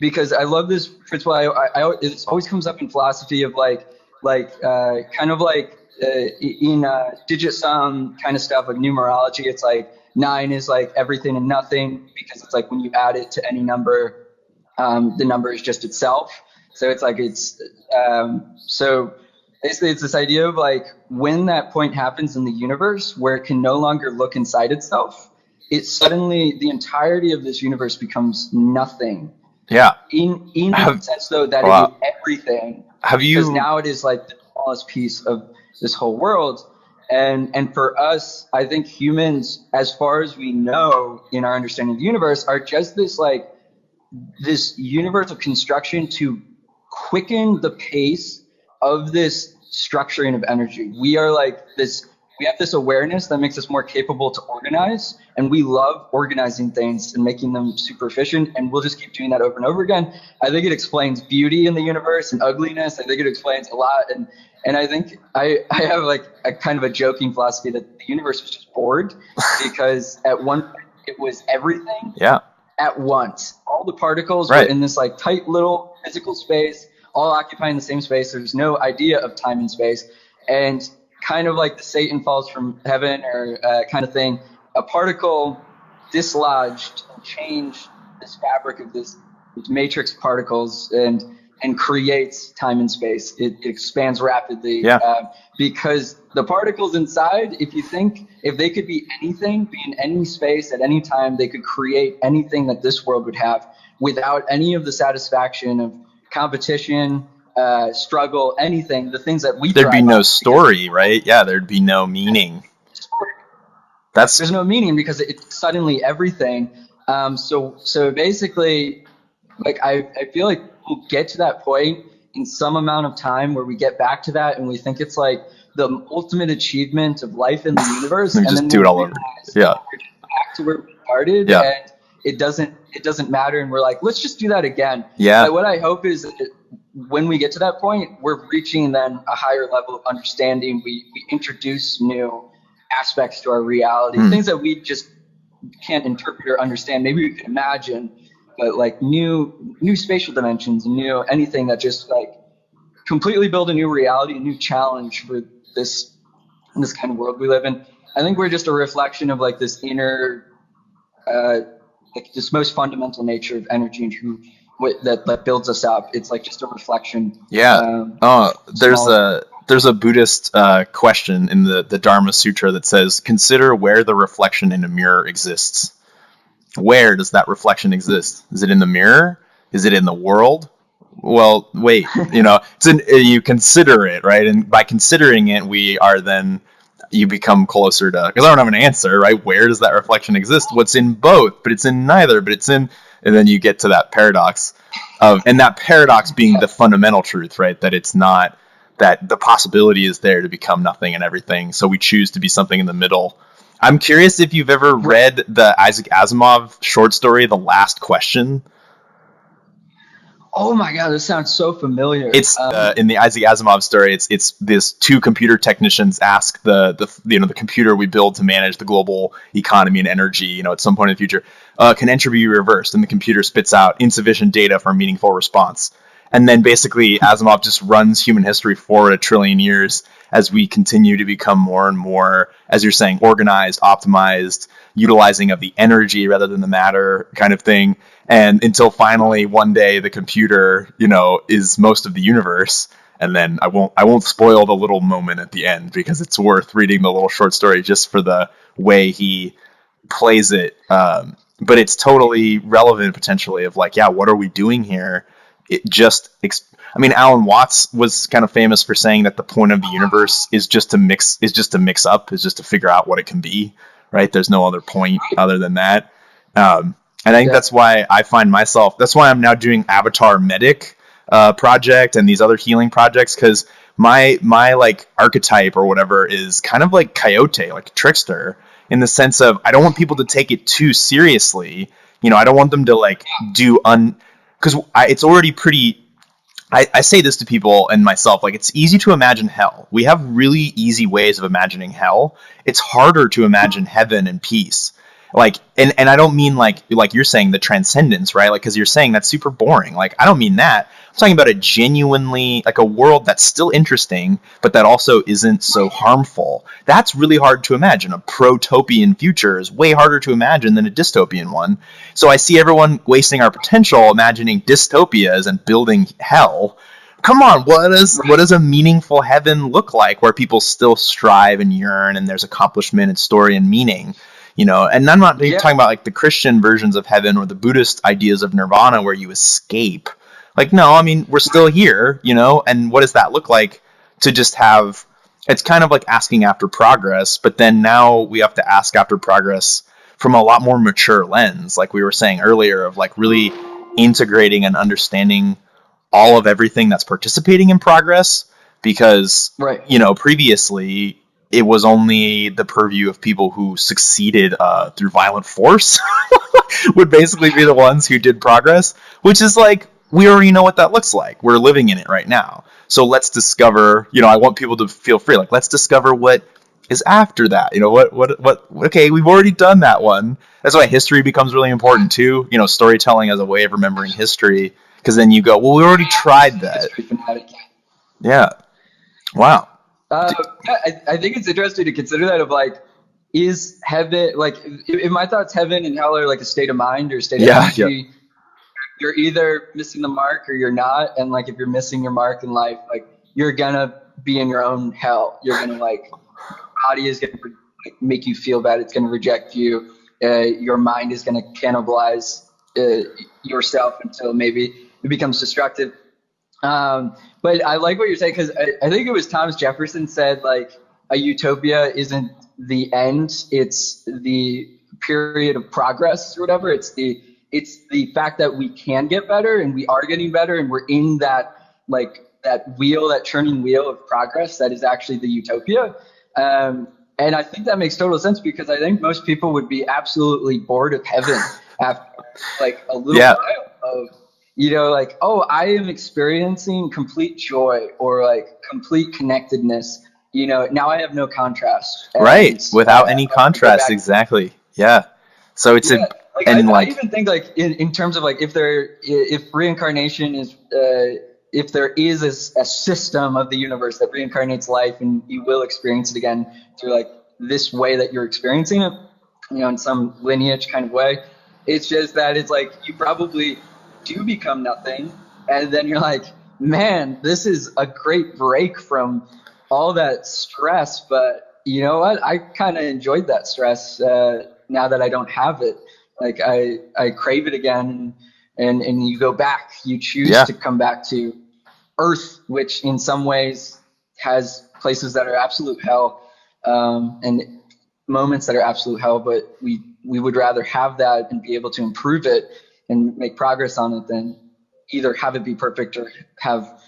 Because I love this principle. It always comes up in philosophy of kind of like in digit sum kind of stuff, like numerology. It's like 9 is like everything and nothing, because it's like when you add it to any number, the number is just itself. So it's like so basically it's this idea of like when that point happens in the universe where it can no longer look inside itself, it suddenly, the entirety of this universe becomes nothing. Yeah. In the sense though that it is everything. Because now it is like the smallest piece of this whole world. And for us, I think humans, as far as we know in our understanding of the universe, are just this universe of construction to quicken the pace of this structuring of energy. We are like this we have this awareness that makes us more capable to organize, and we love organizing things and making them super efficient, and we'll just keep doing that over and over again. I think it explains beauty in the universe and ugliness. I think it explains a lot, and I think I have like a kind of a joking philosophy that the universe was just bored because at one point it was everything at once. All the particles were in this like tight little physical space, all occupying the same space. There's no idea of time and space, and kind of like the Satan falls from heaven or kind of thing, a particle dislodged and changed this fabric of this matrix of particles and creates time and space. It expands rapidly because the particles inside, if they could be anything, be in any space at any time, they could create anything that this world would have without any of the satisfaction of competition, struggle, anything, the things that we there'd be no story, right? Yeah, there'd be no meaning. There's no meaning because it's suddenly everything. So basically, like I feel like we'll get to that point in some amount of time where we get back to that and we think it's like the ultimate achievement of life in the universe, and then do it all over. Yeah, back to where we started, and it doesn't matter, and we're like, let's just do that again. Yeah. But what I hope is that when we get to that point, we're reaching then a higher level of understanding. We introduce new aspects to our reality, things that we just can't interpret or understand. Maybe we can imagine, but like new spatial dimensions, new anything that just like completely build a new reality, a new challenge for this kind of world we live in. I think we're just a reflection of like this inner, like this most fundamental nature of energy and that builds us up. It's like just a reflection. Yeah. There's a Buddhist question in the Dharma Sutra that says, consider where the reflection in a mirror exists. Where does that reflection exist? Is it in the mirror? Is it in the world? Well, wait, you consider it, right? And by considering it, you become closer to, because I don't have an answer, right? Where does that reflection exist? What's in both, but it's in neither, but it's in, and then you get to that paradox and that paradox being the fundamental truth, right? That it's not, that the possibility is there to become nothing and everything. So we choose to be something in the middle. I'm curious if you've ever read the Isaac Asimov short story, The Last Question. Oh my God, this sounds so familiar. It's in the Isaac Asimov story. It's this two computer technicians ask the computer we build to manage the global economy and energy. At some point in the future, can entropy be reversed? And the computer spits out insufficient data for a meaningful response. And then basically Asimov just runs human history forward 1 trillion years as we continue to become more and more, as you're saying, organized, optimized, utilizing of the energy rather than the matter kind of thing. And until finally one day the computer, is most of the universe. And then I won't spoil the little moment at the end because it's worth reading the little short story just for the way he plays it. But it's totally relevant potentially of like, what are we doing here? Alan Watts was kind of famous for saying that the point of the universe is just to mix up, is just to figure out what it can be, right? There's no other point other than that. And I think that's why that's why I'm now doing Avatar Medic project and these other healing projects, because my like archetype or whatever is kind of like Coyote, like a trickster, in the sense of I don't want people to take it too seriously. I don't want them to like because it's already pretty. I say this to people and myself, like, it's easy to imagine hell. We have really easy ways of imagining hell. It's harder to imagine heaven and peace. Like, and I don't mean like you're saying the transcendence, right? Like, because you're saying that's super boring. Like, I don't mean that. I'm talking about a genuinely, like, a world that's still interesting, but that also isn't so harmful. That's really hard to imagine. A protopian future is way harder to imagine than a dystopian one. So I see everyone wasting our potential imagining dystopias and building hell. Come on, what does a meaningful heaven look like where people still strive and yearn and there's accomplishment and story and meaning? And I'm not talking about like the Christian versions of heaven or the Buddhist ideas of nirvana where you escape. Like, no, we're still here, and what does that look like to just have, it's kind of like asking after progress, but then now we have to ask after progress from a lot more mature lens, like we were saying earlier, of like really integrating and understanding all of everything that's participating in progress, because, previously it was only the purview of people who succeeded through violent force would basically be the ones who did progress, which is like, we already know what that looks like. We're living in it right now. So let's discover, I want people to feel free. Like, let's discover what is after that. Okay, we've already done that one. That's why history becomes really important too. Storytelling as a way of remembering history. Because then you go, well, we already tried that. Yeah. Wow. I think it's interesting to consider that of like, is heaven, like, in my thoughts, heaven and hell are like a state of mind or a state of energy. Yeah. You're either missing the mark or you're not. And like, if you're missing your mark in life, like, you're gonna be in your own hell. You're gonna like, your body is gonna make you feel bad. It's gonna reject you. Your mind is gonna cannibalize yourself until maybe it becomes destructive. But I like what you're saying, because I think it was Thomas Jefferson said, like, a utopia isn't the end, it's the period of progress or whatever. It's the fact that we can get better and we are getting better, and we're in that, like, that wheel, that churning wheel of progress that is actually the utopia. And I think that makes total sense, because I think most people would be absolutely bored of heaven after like a little while of, like, oh, I am experiencing complete joy or like complete connectedness. Now I have no contrast. Right. Without any contrast. Exactly. Yeah. So it's I even think, like, in terms of like, if reincarnation is, if there is a system of the universe that reincarnates life and you will experience it again through like this way that you're experiencing it, in some lineage kind of way, it's just that it's like, you probably do become nothing. And then you're like, man, this is a great break from all that stress. But you know what? I kind of enjoyed that stress now that I don't have it. Like, I crave it again. And you go back, you choose to come back to Earth, which in some ways has places that are absolute hell, and moments that are absolute hell, but we would rather have that and be able to improve it and make progress on it than either have it be perfect or have,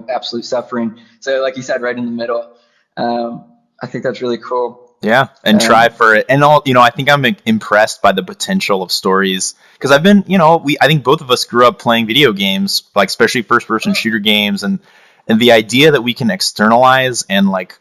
absolute suffering. So like you said, right in the middle. I think that's really cool. Yeah. And try for it. And I think I'm impressed by the potential of stories, because I've been, I think both of us grew up playing video games, like especially first person shooter games, and the idea that we can externalize and like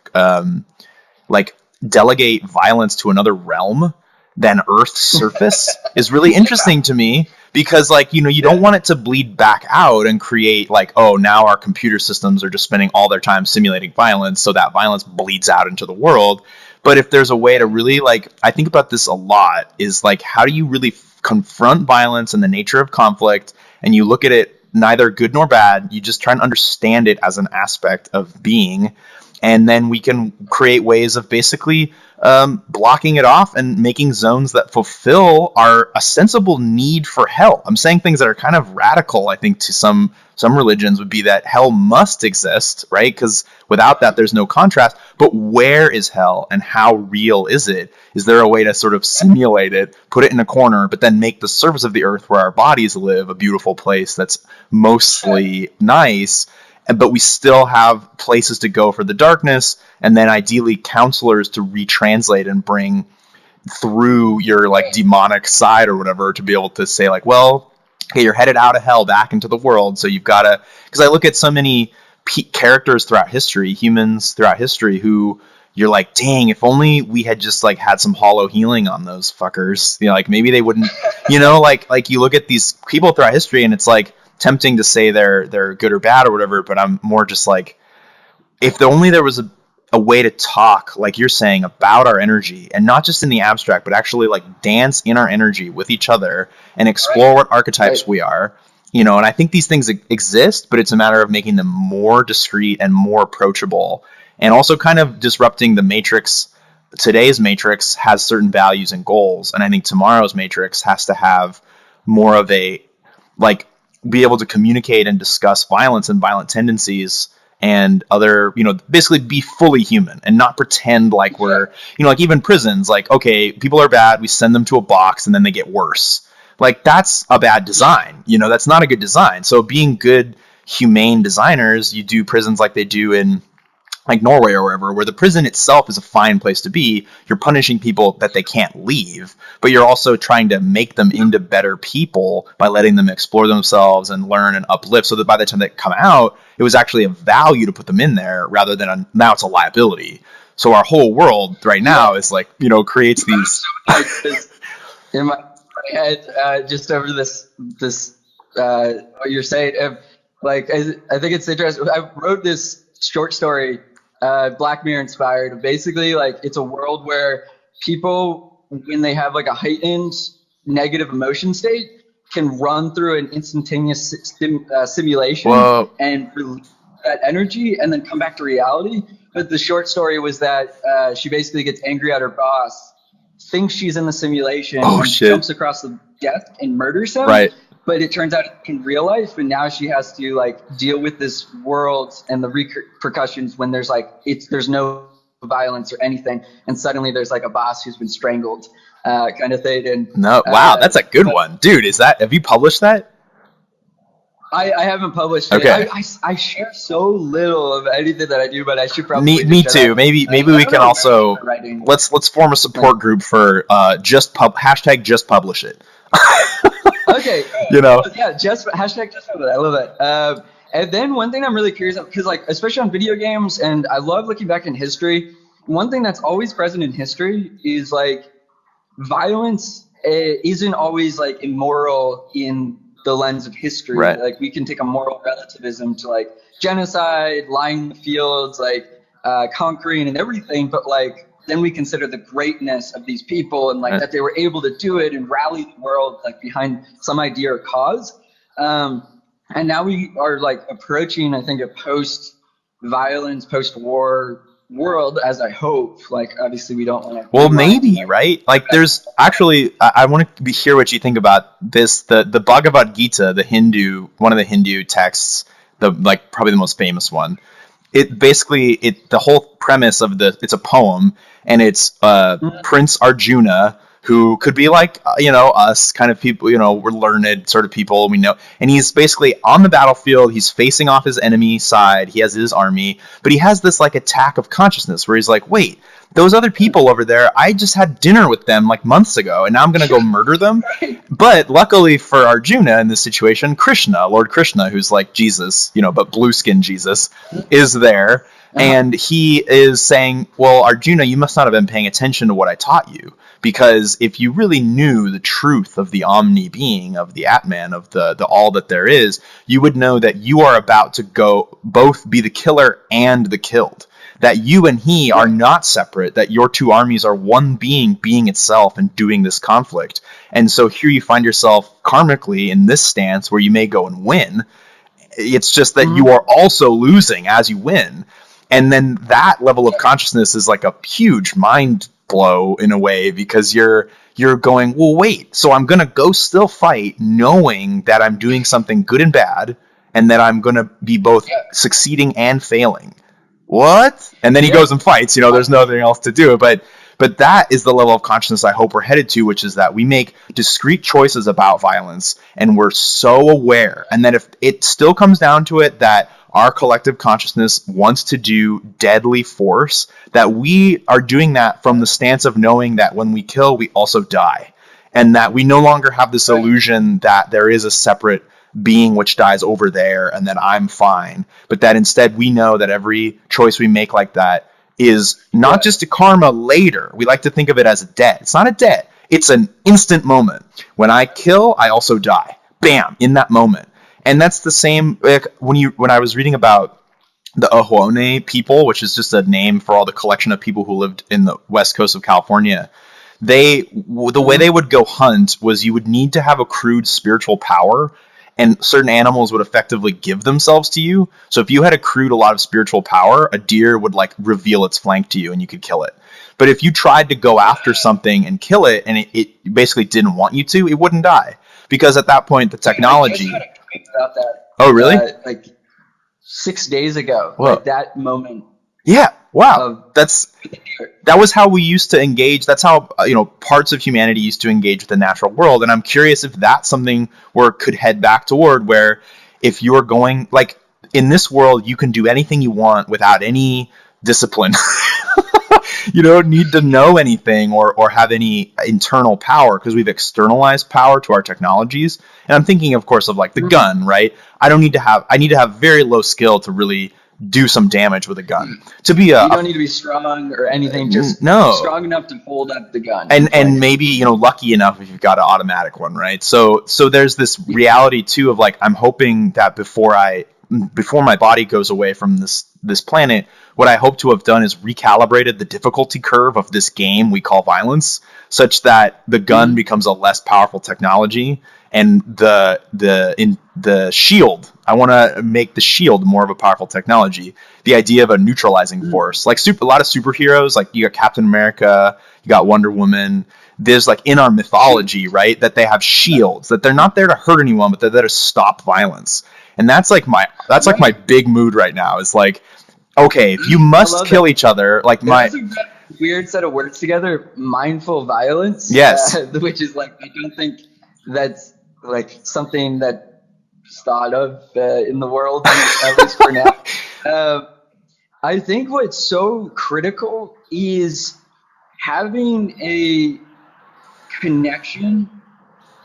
delegate violence to another realm than Earth's surface is really interesting to me, because like, you don't want it to bleed back out and create like, oh, now our computer systems are just spending all their time simulating violence, so that violence bleeds out into the world. But if there's a way to really, like, I think about this a lot, is like, how do you really confront violence and the nature of conflict, and you look at it neither good nor bad, you just try and understand it as an aspect of being. And then we can create ways of basically blocking it off and making zones that fulfill a sensible need for hell. I'm saying things that are kind of radical, I think, to some religions would be that hell must exist, right? Because without that, there's no contrast. But where is hell and how real is it? Is there a way to sort of simulate it, put it in a corner, but then make the surface of the earth where our bodies live a beautiful place that's mostly nice? But we still have places to go for the darkness, and then ideally counselors to retranslate and bring through your like demonic side or whatever, to be able to say like, well, okay, you're headed out of hell back into the world, so you've got to, because I look at so many characters throughout history, humans throughout history, who you're like, dang, if only we had just like had some hollow healing on those fuckers, like maybe they wouldn't, like you look at these people throughout history and it's like tempting to say they're good or bad or whatever, but I'm more just like, if only there was a way to talk, like you're saying, about our energy, and not just in the abstract, but actually like dance in our energy with each other and explore what archetypes we are, and I think these things exist, but it's a matter of making them more discreet and more approachable, and also kind of disrupting the matrix. Today's matrix has certain values and goals, and I think tomorrow's matrix has to have more of a, like, be able to communicate and discuss violence and violent tendencies and other, basically be fully human and not pretend like we're, like even prisons, like, okay, people are bad, we send them to a box and then they get worse. Like, that's a bad design, that's not a good design. So being good, humane designers, you do prisons like they do in like Norway or wherever, where the prison itself is a fine place to be. You're punishing people that they can't leave, but you're also trying to make them into better people by letting them explore themselves and learn and uplift, so that by the time they come out, it was actually a value to put them in there rather than now it's a liability. So our whole world right now is like, creates these. In my head, just over this what you're saying, I think it's interesting. I wrote this short story, Black Mirror inspired. Basically, it's a world where people, when they have a heightened negative emotion state, can run through an instantaneous simulation. Whoa. And release that energy and then come back to reality. But the short story was that she basically gets angry at her boss, thinks she's in the simulation, and jumps across the desk and murders him. Right. But it turns out in real life, and now she has to deal with this world and the repercussions when there's no violence or anything, and suddenly there's a boss who's been strangled, kind of thing. And wow, that's a good one, dude. Have you published that? I haven't published it. Okay. I share so little of anything that I do, but I should probably. Me too. Maybe we can also let's form a support group for just publish it. Okay. Yeah, just publish it. I love it. And then one thing I'm really curious about, because especially on video games, and I love looking back in history. One thing that's always present in history is violence isn't always immoral in the lens of history. Right. We can take a moral relativism to genocide, lying in the fields, conquering and everything, but then we consider the greatness of these people and that they were able to do it and rally the world behind some idea or cause. And now we are approaching, I think, a post-violence, post-war world, as I hope. Obviously we don't want to. Well, maybe, right? There's actually, I want to hear what you think about this. The Bhagavad Gita, one of the Hindu texts, probably the most famous one. It basically, the whole premise of it's a poem, and it's Prince Arjuna, who could be us kind of people, we're learned sort of people, we know. And he's basically on the battlefield, he's facing off his enemy side, he has his army, but he has this attack of consciousness where he's wait, those other people over there, I just had dinner with them months ago, and now I'm going to go murder them. But luckily for Arjuna in this situation, Lord Krishna, who's Jesus, but blue skin Jesus, is there. And he is saying, well, Arjuna, you must not have been paying attention to what I taught you. Because if you really knew the truth of the Omni being, of the Atman, of the all that there is, you would know that you are about to go both be the killer and the killed. That you and he are not separate, that your two armies are one being itself and doing this conflict. And so here you find yourself karmically in this stance where you may go and win. It's just that you are also losing as you win. And then that level of consciousness is a huge mind blow in a way, because you're going, well, wait, so I'm going to go still fight knowing that I'm doing something good and bad, and that I'm going to be both succeeding and failing. What? And then he goes and fights, there's nothing else to do. But that is the level of consciousness I hope we're headed to, which is that we make discrete choices about violence, and we're so aware. And that if it still comes down to it, that our collective consciousness wants to do deadly force, that we are doing that from the stance of knowing that when we kill, we also die. And that we no longer have this illusion that there is a separate being which dies over there and that I'm fine. But that instead we know that every choice we make like that is not just a karma later. We like to think of it as a debt. It's not a debt. It's an instant moment. When I kill, I also die. Bam! In that moment. And that's the same when I was reading about the Ohone people, which is just a name for all the collection of people who lived in the west coast of California. The way they would go hunt was you would need to have accrued spiritual power, and certain animals would effectively give themselves to you. So if you had accrued a lot of spiritual power, a deer would reveal its flank to you and you could kill it. But if you tried to go after something and kill it and it basically didn't want you to, it wouldn't die. Because at that point, the technology... About that. Oh, really? 6 days ago. That moment. Yeah. Wow. That was how we used to engage. That's how parts of humanity used to engage with the natural world. And I'm curious if that's something where could head back toward, where if you're going in this world, you can do anything you want without any discipline. You don't need to know anything or have any internal power, because we've externalized power to our technologies. And I'm thinking, of course, of like the gun, right? I need to have very low skill to really do some damage with a gun. To be you don't need to be strong or anything, just strong enough to hold up the gun. And maybe, you know, lucky enough if you've got an automatic one, right? So there's this reality too of like, I'm hoping that before my body goes away from this planet, what I hope to have done is recalibrated the difficulty curve of this game we call violence, such that the gun becomes a less powerful technology, and the shield, I want to make the shield more of a powerful technology. The idea of a neutralizing force, like a lot of superheroes, like you got Captain America, you got Wonder Woman. There's like in our mythology, right, that they have shields, that they're not there to hurt anyone, but they're there to stop violence. And that's like my big mood right now, is like, okay, if you must kill each other, like that's a weird set of words together, mindful violence. Yes. Which is like, I don't think that's like something that's thought of in the world, at least for now. I think what's so critical is having a connection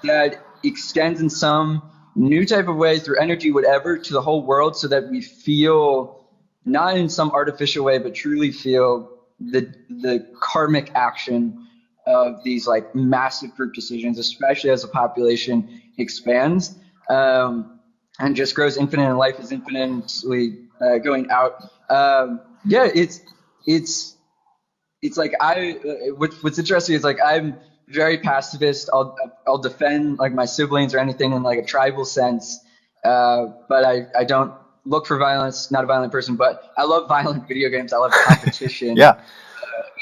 that extends in some new type of way through energy, whatever, to the whole world, so that we feel, not in some artificial way, but truly feel the karmic action of these like massive group decisions, especially as the population expands and just grows infinite, and life is infinitely going out. It's like what's interesting is like, I'm very pacifist. I'll defend like my siblings or anything in like a tribal sense, but I don't look for violence. Not a violent person, but I love violent video games. I love competition. Yeah.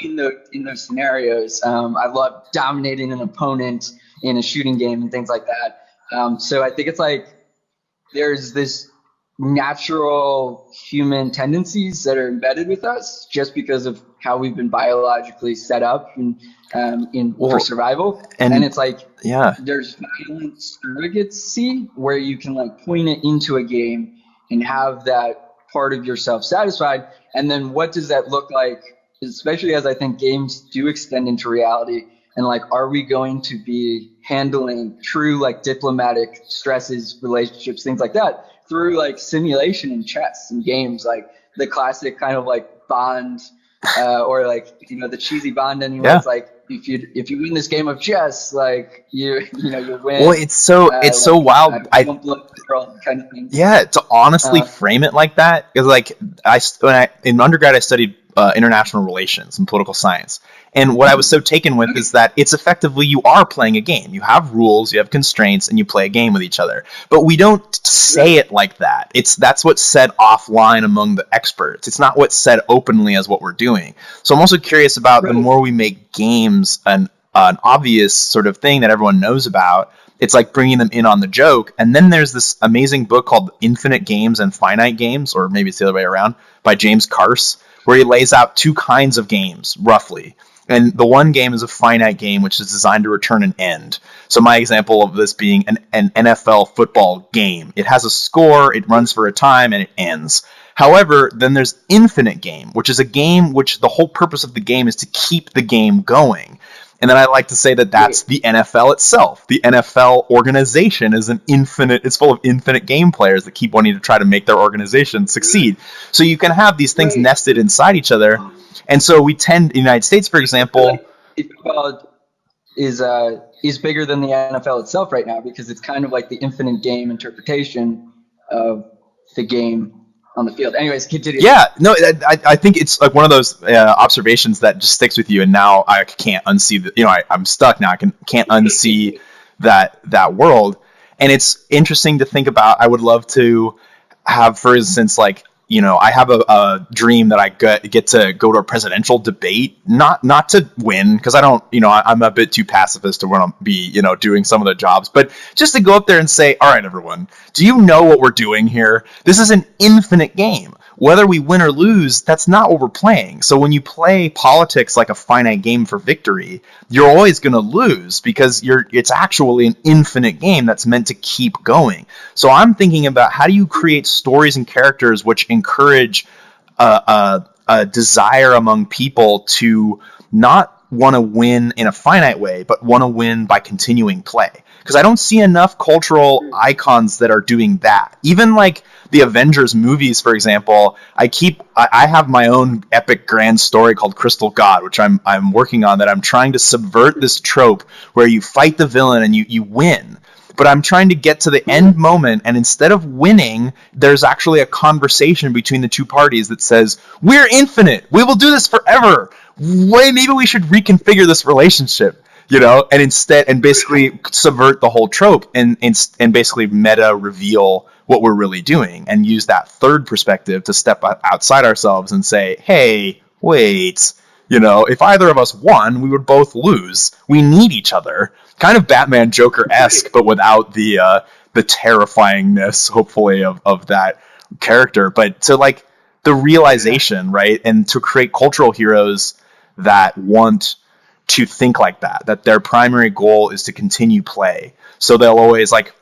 In those scenarios, I love dominating an opponent in a shooting game and things like that. So I think it's like there's this natural human tendencies that are embedded with us just because of how we've been biologically set up for survival. And it's like, there's violent surrogacy where you can like point it into a game and have that part of yourself satisfied. And then what does that look like, especially as I think games do extend into reality? And like, are we going to be handling true like diplomatic stresses, relationships, things like that through like simulation and chess and games, like the classic kind of like Bond or like, you know, the cheesy Bond ending where it's like, if you win this game of chess, like you win. Well, it's so wild. Kind of thing. Yeah, to honestly frame it like that, because like in undergrad I studied international relations and political science. And what I was so taken with is that it's effectively, you are playing a game. You have rules, you have constraints, and you play a game with each other. But we don't say it like that. That's what's said offline among the experts. It's not what's said openly as what we're doing. So I'm also curious about the more we make games an obvious sort of thing that everyone knows about, it's like bringing them in on the joke. And then there's this amazing book called Infinite Games and Finite Games, or maybe it's the other way around, by James Carse, where he lays out two kinds of games, roughly. And the one game is a finite game, which is designed to return an end. So my example of this being an NFL football game. It has a score, it runs for a time, and it ends. However, then there's infinite game, which is a game which the whole purpose of the game is to keep the game going. And then I like to say that that's the NFL itself. The NFL organization is it's full of infinite game players that keep wanting to try to make their organization succeed. So you can have these things nested inside each other. And so we tend, in the United States, for example, is bigger than the NFL itself right now, because it's kind of like the infinite game interpretation of the game on the field. Anyways, continue. Yeah, no, I think it's like one of those observations that just sticks with you, and now I can't unsee I'm stuck now. I can't unsee that world, and it's interesting to think about. I would love to have, for instance, like, I have a dream that I get to go to a presidential debate, not to win, because I don't, I'm a bit too pacifist to want to be, doing some of the jobs, but just to go up there and say, all right, everyone, do you know what we're doing here? This is an infinite game. Whether we win or lose, that's not what we're playing. So when you play politics like a finite game for victory, you're always going to lose, because it's actually an infinite game that's meant to keep going. So I'm thinking about, how do you create stories and characters which encourage a a desire among people to not want to win in a finite way, but want to win by continuing play. Because I don't see enough cultural icons that are doing that. Even like the Avengers movies, for example, I have my own epic grand story called Crystal God, which I'm working on, that I'm trying to subvert this trope where you fight the villain and you win. But I'm trying to get to the end moment, and instead of winning, there's actually a conversation between the two parties that says, we're infinite, we will do this forever. Maybe we should reconfigure this relationship. And basically subvert the whole trope and basically meta reveal what we're really doing, and use that third perspective to step outside ourselves and say, hey, wait, if either of us won, we would both lose. We need each other. Kind of Batman Joker-esque, but without the terrifyingness, hopefully, of that character. But to like the realization, right? And to create cultural heroes that want to think like that their primary goal is to continue play. So they'll always like,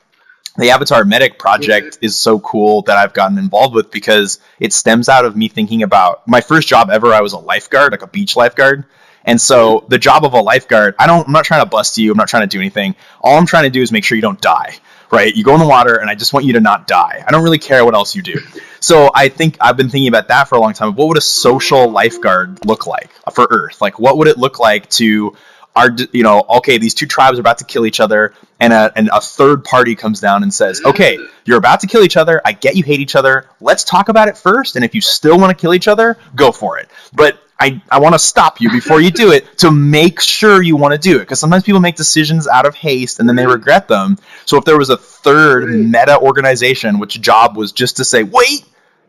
the Avatar Medic project is so cool that I've gotten involved with, because it stems out of me thinking about my first job ever. I was a lifeguard, like a beach lifeguard. And so the job of a lifeguard, I'm not trying to bust you. I'm not trying to do anything. All I'm trying to do is make sure you don't die, right? You go in the water and I just want you to not die. I don't really care what else you do. So I think I've been thinking about that for a long time. What would a social lifeguard look like for Earth? Like, what would it look like to okay, these two tribes are about to kill each other, and a third party comes down and says, okay, you're about to kill each other. I get you hate each other. Let's talk about it first. And if you still want to kill each other, go for it. But I want to stop you before you do it to make sure you want to do it. Because sometimes people make decisions out of haste and then they regret them. So if there was a third meta organization, which job was just to say, wait,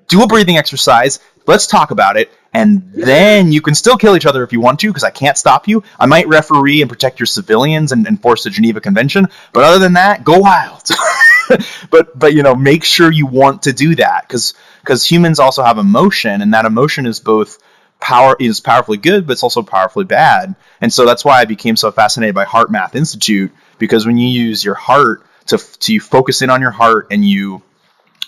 do a breathing exercise, let's talk about it, and then you can still kill each other if you want to, because I can't stop you. I might referee and protect your civilians and enforce the Geneva Convention, but other than that, go wild. but make sure you want to do that, because humans also have emotion, and that emotion is both powerfully good, but it's also powerfully bad. And so that's why I became so fascinated by Heart Math Institute, because when you use your heart to focus in on your heart and you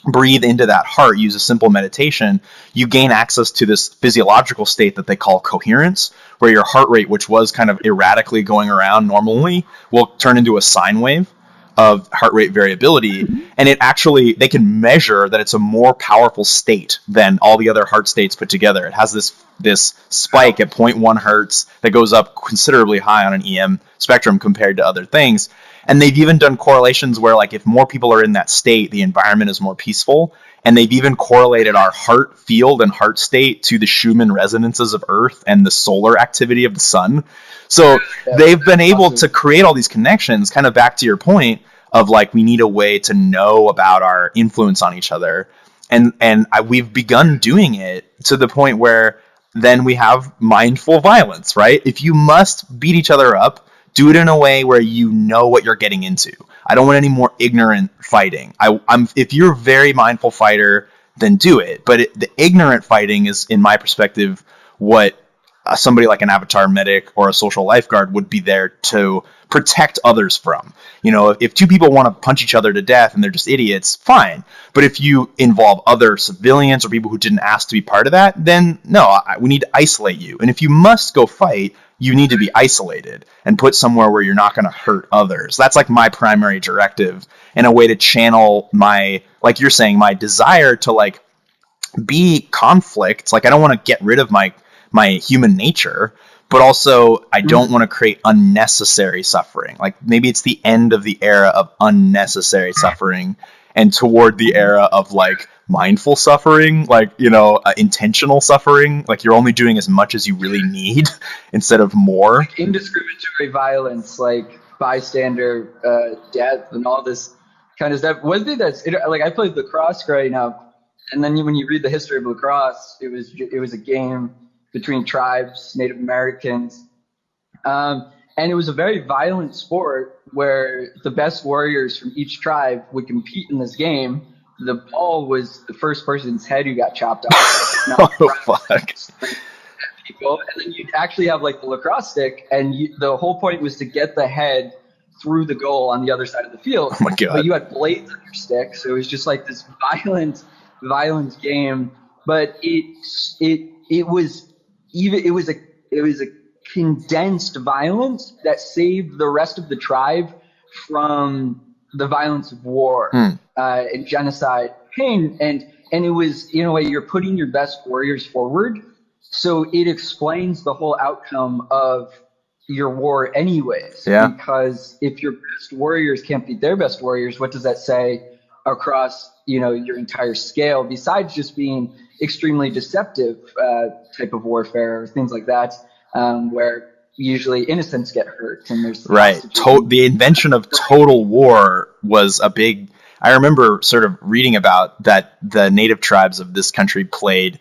breathe into that heart, use a simple meditation, you gain access to this physiological state that they call coherence, where your heart rate, which was kind of erratically going around normally, will turn into a sine wave of heart rate variability. And they can measure that it's a more powerful state than all the other heart states put together. It has this spike at 0.1 hertz that goes up considerably high on an EM spectrum compared to other things. And they've even done correlations where, like, if more people are in that state, the environment is more peaceful. And they've even correlated our heart field and heart state to the Schumann resonances of Earth and the solar activity of the sun. So they've been able to create all these connections, kind of back to your point of, like, we need a way to know about our influence on each other. And we've begun doing it to the point where then we have mindful violence, right? If you must beat each other up, do it in a way where you know what you're getting into. I don't want any more ignorant fighting. If you're a very mindful fighter, then do it. But the ignorant fighting is, in my perspective, what somebody like an Avatar Medic or a social lifeguard would be there to protect others from. If two people want to punch each other to death and they're just idiots, fine. But if you involve other civilians or people who didn't ask to be part of that, then no, we need to isolate you. And if you must go fight, you need to be isolated and put somewhere where you're not going to hurt others. That's like my primary directive, and a way to channel my, like you're saying, my desire to like be conflict. Like, I don't want to get rid of my human nature, but also I don't want to create unnecessary suffering. Like, maybe it's the end of the era of unnecessary suffering and toward the era of like mindful suffering, like, intentional suffering. Like, you're only doing as much as you really need instead of more. Like indiscriminatory violence, like bystander death and all this kind of stuff. One thing like, I played lacrosse growing up, and then when you read the history of lacrosse, it was a game between tribes, Native Americans, and it was a very violent sport where the best warriors from each tribe would compete in this game. The ball was the first person's head who got chopped off. Oh, fuck. People. And then you'd actually have like the lacrosse stick, and the whole point was to get the head through the goal on the other side of the field. Oh my God. But you had blades on your stick, so it was just like this violent game but it was a condensed violence that saved the rest of the tribe from the violence of war and genocide, pain, and it was, in a way, you're putting your best warriors forward, so it explains the whole outcome of your war anyways. Yeah. Because if your best warriors can't beat their best warriors, what does that say across, your entire scale, besides just being extremely deceptive type of warfare or things like that, where usually innocents get hurt and there's right. The invention of total war was a big. I remember sort of reading about that the native tribes of this country played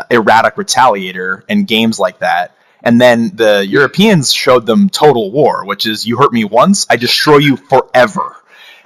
erratic retaliator and games like that. And then the Europeans showed them total war, which is you hurt me once, I destroy you forever.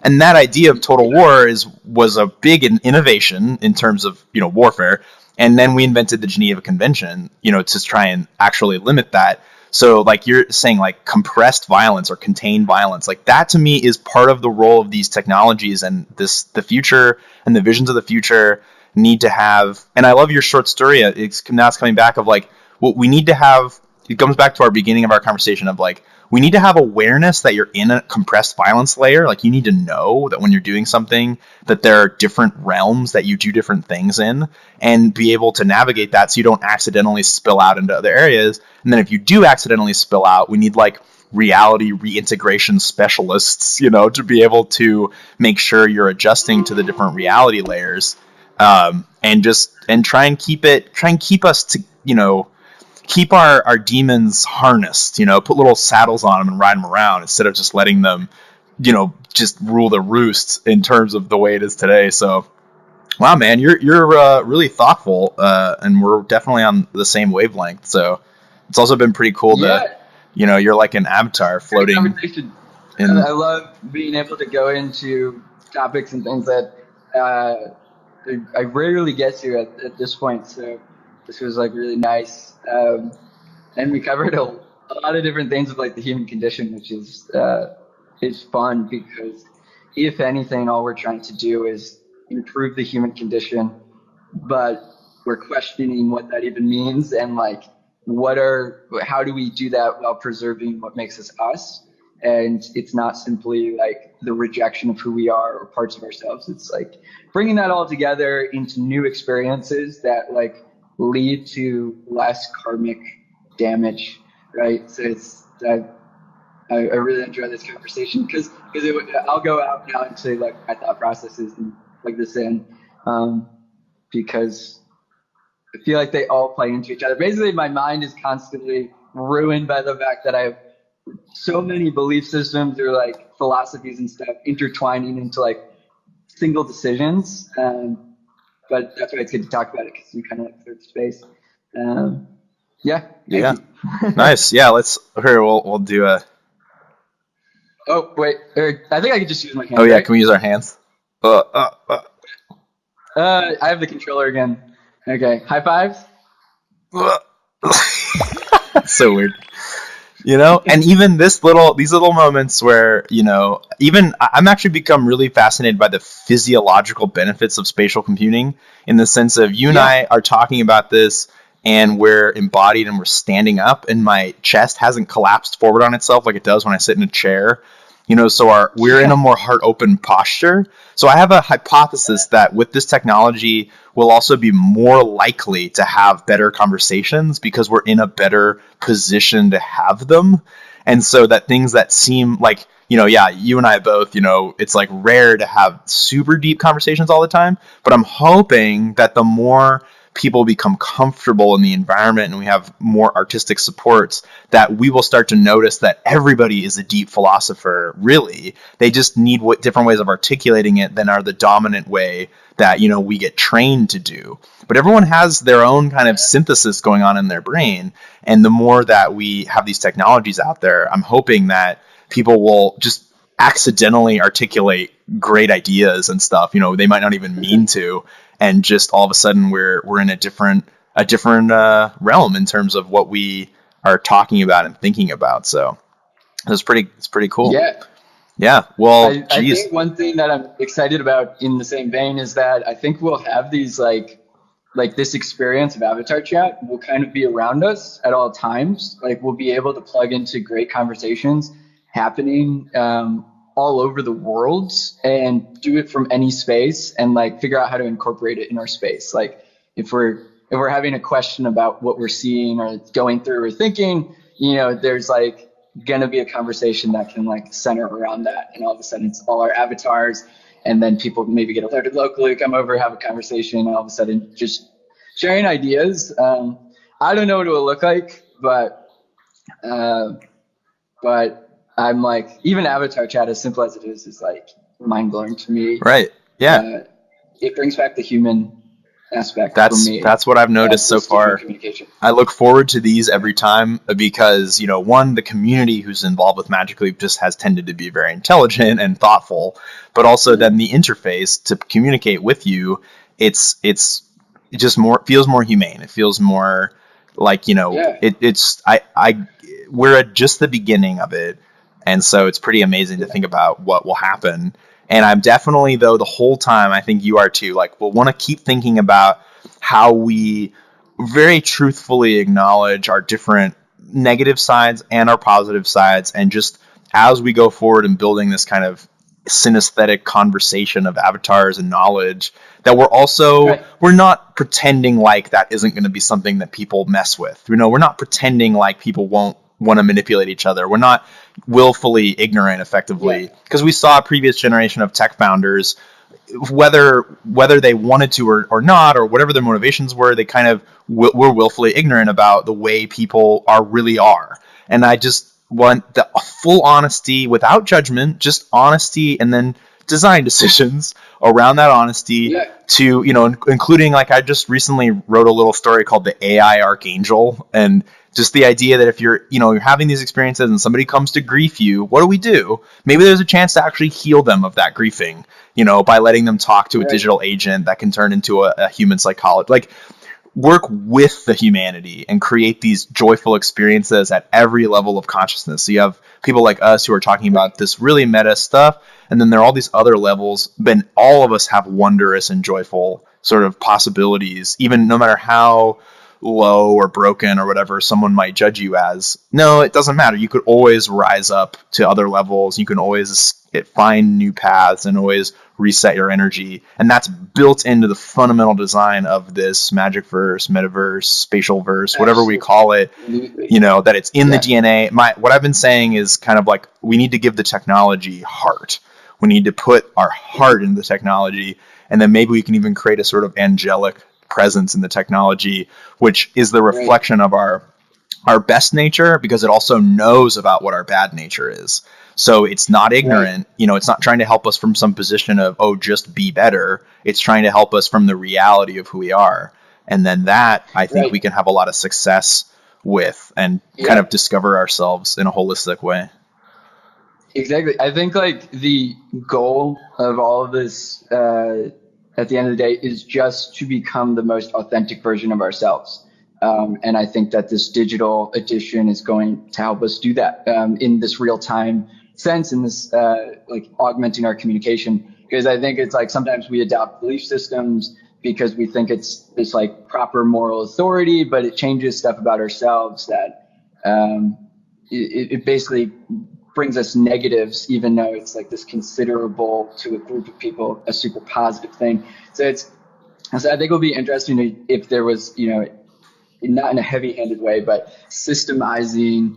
And that idea of total war was a big innovation in terms of, warfare. And then we invented the Geneva Convention, to try and actually limit that. So like you're saying, like compressed violence or contained violence, like that to me is part of the role of these technologies, and the future and the visions of the future need to have. And I love your short story. It's coming back of like what we need to have. It comes back to our beginning of our conversation of like, we need to have awareness that you're in a compressed violence layer. Like you need to know that when you're doing something that there are different realms that you do different things in, and be able to navigate that so you don't accidentally spill out into other areas. And then if you do accidentally spill out, we need like reality reintegration specialists, to be able to make sure you're adjusting to the different reality layers, and try and keep us to, keep our demons harnessed, put little saddles on them and ride them around instead of just letting them, just rule the roost in terms of the way it is today. So, wow, man, you're really thoughtful, and we're definitely on the same wavelength. So it's also been pretty cool to, you're like an avatar floating. I love being able to go into topics and things that I rarely get to at this point. So this was like really nice. And we covered a lot of different things of like the human condition, which is fun because if anything, all we're trying to do is improve the human condition, but we're questioning what that even means and like how do we do that while preserving what makes us us? And it's not simply like the rejection of who we are or parts of ourselves. It's like bringing that all together into new experiences that like lead to less karmic damage, right? So I really enjoy this conversation because I'll go out now and say like my thought processes and like this in, because I feel like they all play into each other. Basically, my mind is constantly ruined by the fact that I have so many belief systems or like philosophies and stuff intertwining into like single decisions. But that's why it's good to talk about it because you kind of like cleared the space. Yeah. Nice. Yeah. We'll do a. Oh wait, I think I could just use my hands. Oh yeah, right? Can we use our hands? I have the controller again. Okay, high fives. So weird. And even these little moments where, even I'm actually become really fascinated by the physiological benefits of spatial computing in the sense of you and I are talking about this and we're embodied and we're standing up and my chest hasn't collapsed forward on itself like it does when I sit in a chair. So we're in a more heart open posture. So I have a hypothesis that with this technology, we'll also be more likely to have better conversations because we're in a better position to have them. And so that things that seem like, you and I both, it's like rare to have super deep conversations all the time. But I'm hoping that the more people become comfortable in the environment and we have more artistic supports, that we will start to notice that everybody is a deep philosopher, really. They just need different ways of articulating it than are the dominant way that, we get trained to do. But everyone has their own kind of synthesis going on in their brain. And the more that we have these technologies out there, I'm hoping that people will just accidentally articulate great ideas and stuff. They might not even mean to. And just all of a sudden we're in a different realm in terms of what we are talking about and thinking about. So it's pretty cool. Yeah. Well, I think one thing that I'm excited about in the same vein is that I think we'll have these like like this experience of avatar chat will kind of be around us at all times. Like we'll be able to plug into great conversations happening all over the world and do it from any space and like figure out how to incorporate it in our space. Like if we're having a question about what we're seeing or going through or thinking, there's like going to be a conversation that can like center around that. And all of a sudden it's all our avatars. And then people maybe get alerted locally, come over, have a conversation, and all of a sudden just sharing ideas. I don't know what it will look like, but I'm like, even avatar chat, as simple as it is like mind blowing to me. Right. Yeah. It brings back the human aspect for me. That's what I've noticed so far. I look forward to these every time because, one, the community who's involved with Magic Leap just has tended to be very intelligent and thoughtful, but also then the interface to communicate with you, it just feels more humane. It feels more like, we're at just the beginning of it. And so it's pretty amazing to think about what will happen. And I'm definitely, though, the whole time, I think you are too, like, we'll want to keep thinking about how we very truthfully acknowledge our different negative sides and our positive sides. And just as we go forward in building this kind of synesthetic conversation of avatars and knowledge, that we're not pretending like that isn't going to be something that people mess with. We're not pretending like people won't want to manipulate each other. We're not willfully ignorant, effectively, because we saw a previous generation of tech founders, whether they wanted to or not, or whatever their motivations were, they kind of were willfully ignorant about the way people really are. And I just want the full honesty without judgment, just honesty, and then design decisions around that honesty to, including, like, I just recently wrote a little story called the AI Archangel, and just the idea that if you're having these experiences and somebody comes to grief you, what do? Maybe there's a chance to actually heal them of that griefing, by letting them talk to a digital agent that can turn into a human psychologist. Like, work with the humanity and create these joyful experiences at every level of consciousness. So you have people like us who are talking about this really meta stuff, and then there are all these other levels, but all of us have wondrous and joyful sort of possibilities, even no matter how low or broken or whatever someone might judge you as. No, it doesn't matter. You could always rise up to other levels. You can always find new paths and always reset your energy. And that's built into the fundamental design of this magic verse, metaverse, spatial verse, whatever we call it, that it's in the DNA. What I've been saying is kind of like, we need to give the technology heart. We need to put our heart into the technology. And then maybe we can even create a sort of angelic presence in the technology, which is the reflection of our best nature, because it also knows about what our bad nature is. So it's not ignorant, it's not trying to help us from some position of, just be better. It's trying to help us from the reality of who we are. And then that, I think we can have a lot of success with and kind of discover ourselves in a holistic way. Exactly. I think like the goal of all of this, at the end of the day, is just to become the most authentic version of ourselves. And I think that this digital edition is going to help us do that in this real time sense, in this like augmenting our communication. Because I think it's like sometimes we adopt belief systems because we think it's this like proper moral authority, but it changes stuff about ourselves that it basically brings us negatives, even though it's like this considerable to a group of people, a super positive thing. So I think it'll be interesting if there was, not in a heavy-handed way, but systemizing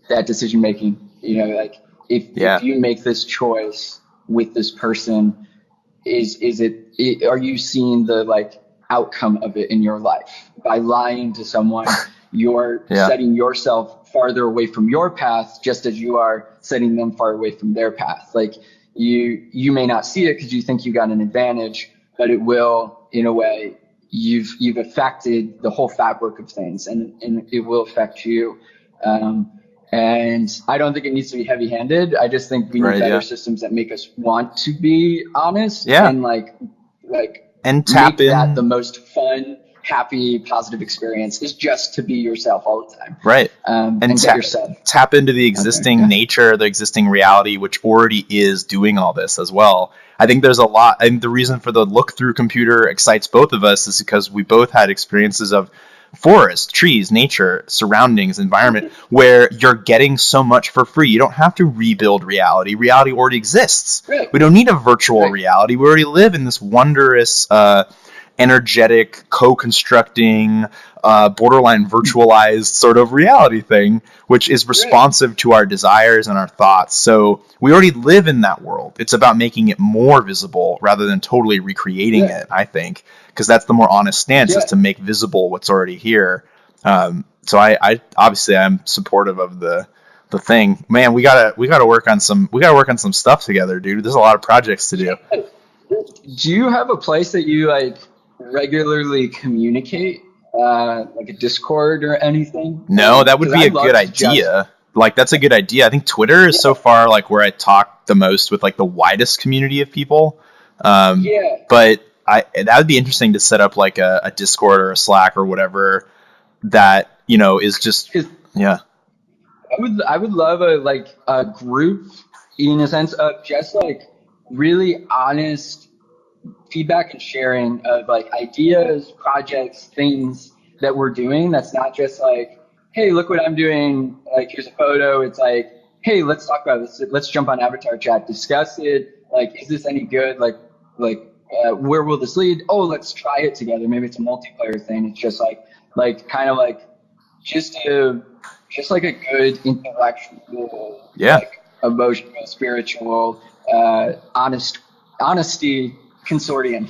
that decision making. Like if you make this choice with this person, are you seeing the like outcome of it in your life? By lying to someone, you're setting yourself farther away from your path, just as you are setting them far away from their path. Like you may not see it because you think you got an advantage, but it will, in a way, you've affected the whole fabric of things, and it will affect you. And I don't think it needs to be heavy-handed. I just think we need better systems that make us want to be honest and like and tap make in that the most fun happy, positive experience is just to be yourself all the time. Right. And get yourself. Tap into the existing nature, the existing reality, which already is doing all this as well. I think there's a lot, and the reason for the look through computer excites both of us is because we both had experiences of forest, trees, nature, surroundings, environment, where you're getting so much for free. You don't have to rebuild reality. Reality already exists. Right. We don't need a virtual reality. We already live in this wondrous, energetic, co-constructing, borderline virtualized sort of reality thing, which is responsive to our desires and our thoughts. So we already live in that world. It's about making it more visible rather than totally recreating it, I think, because that's the more honest stance is to make visible what's already here. So I obviously I'm supportive of the thing. Man, we gotta work on some stuff together, dude. There's a lot of projects to do. Do you have a place that you like regularly communicate, like a Discord or anything? No, that would be a good idea. Like, that's a good idea. I think Twitter is so far like where I talk the most with like the widest community of people. But that would be interesting to set up like a Discord or a Slack or whatever that, you know, is just, I would love a group in a sense of just like really honest feedback and sharing of like ideas, projects, things that we're doing. That's not just like, hey, look what I'm doing. Like, here's a photo. It's like, hey, let's talk about this. Let's jump on Avatar Chat, discuss it. Like, is this any good? Where will this lead? Oh, let's try it together. Maybe it's a multiplayer thing. It's just just like a good intellectual, emotional, spiritual, honesty consortium.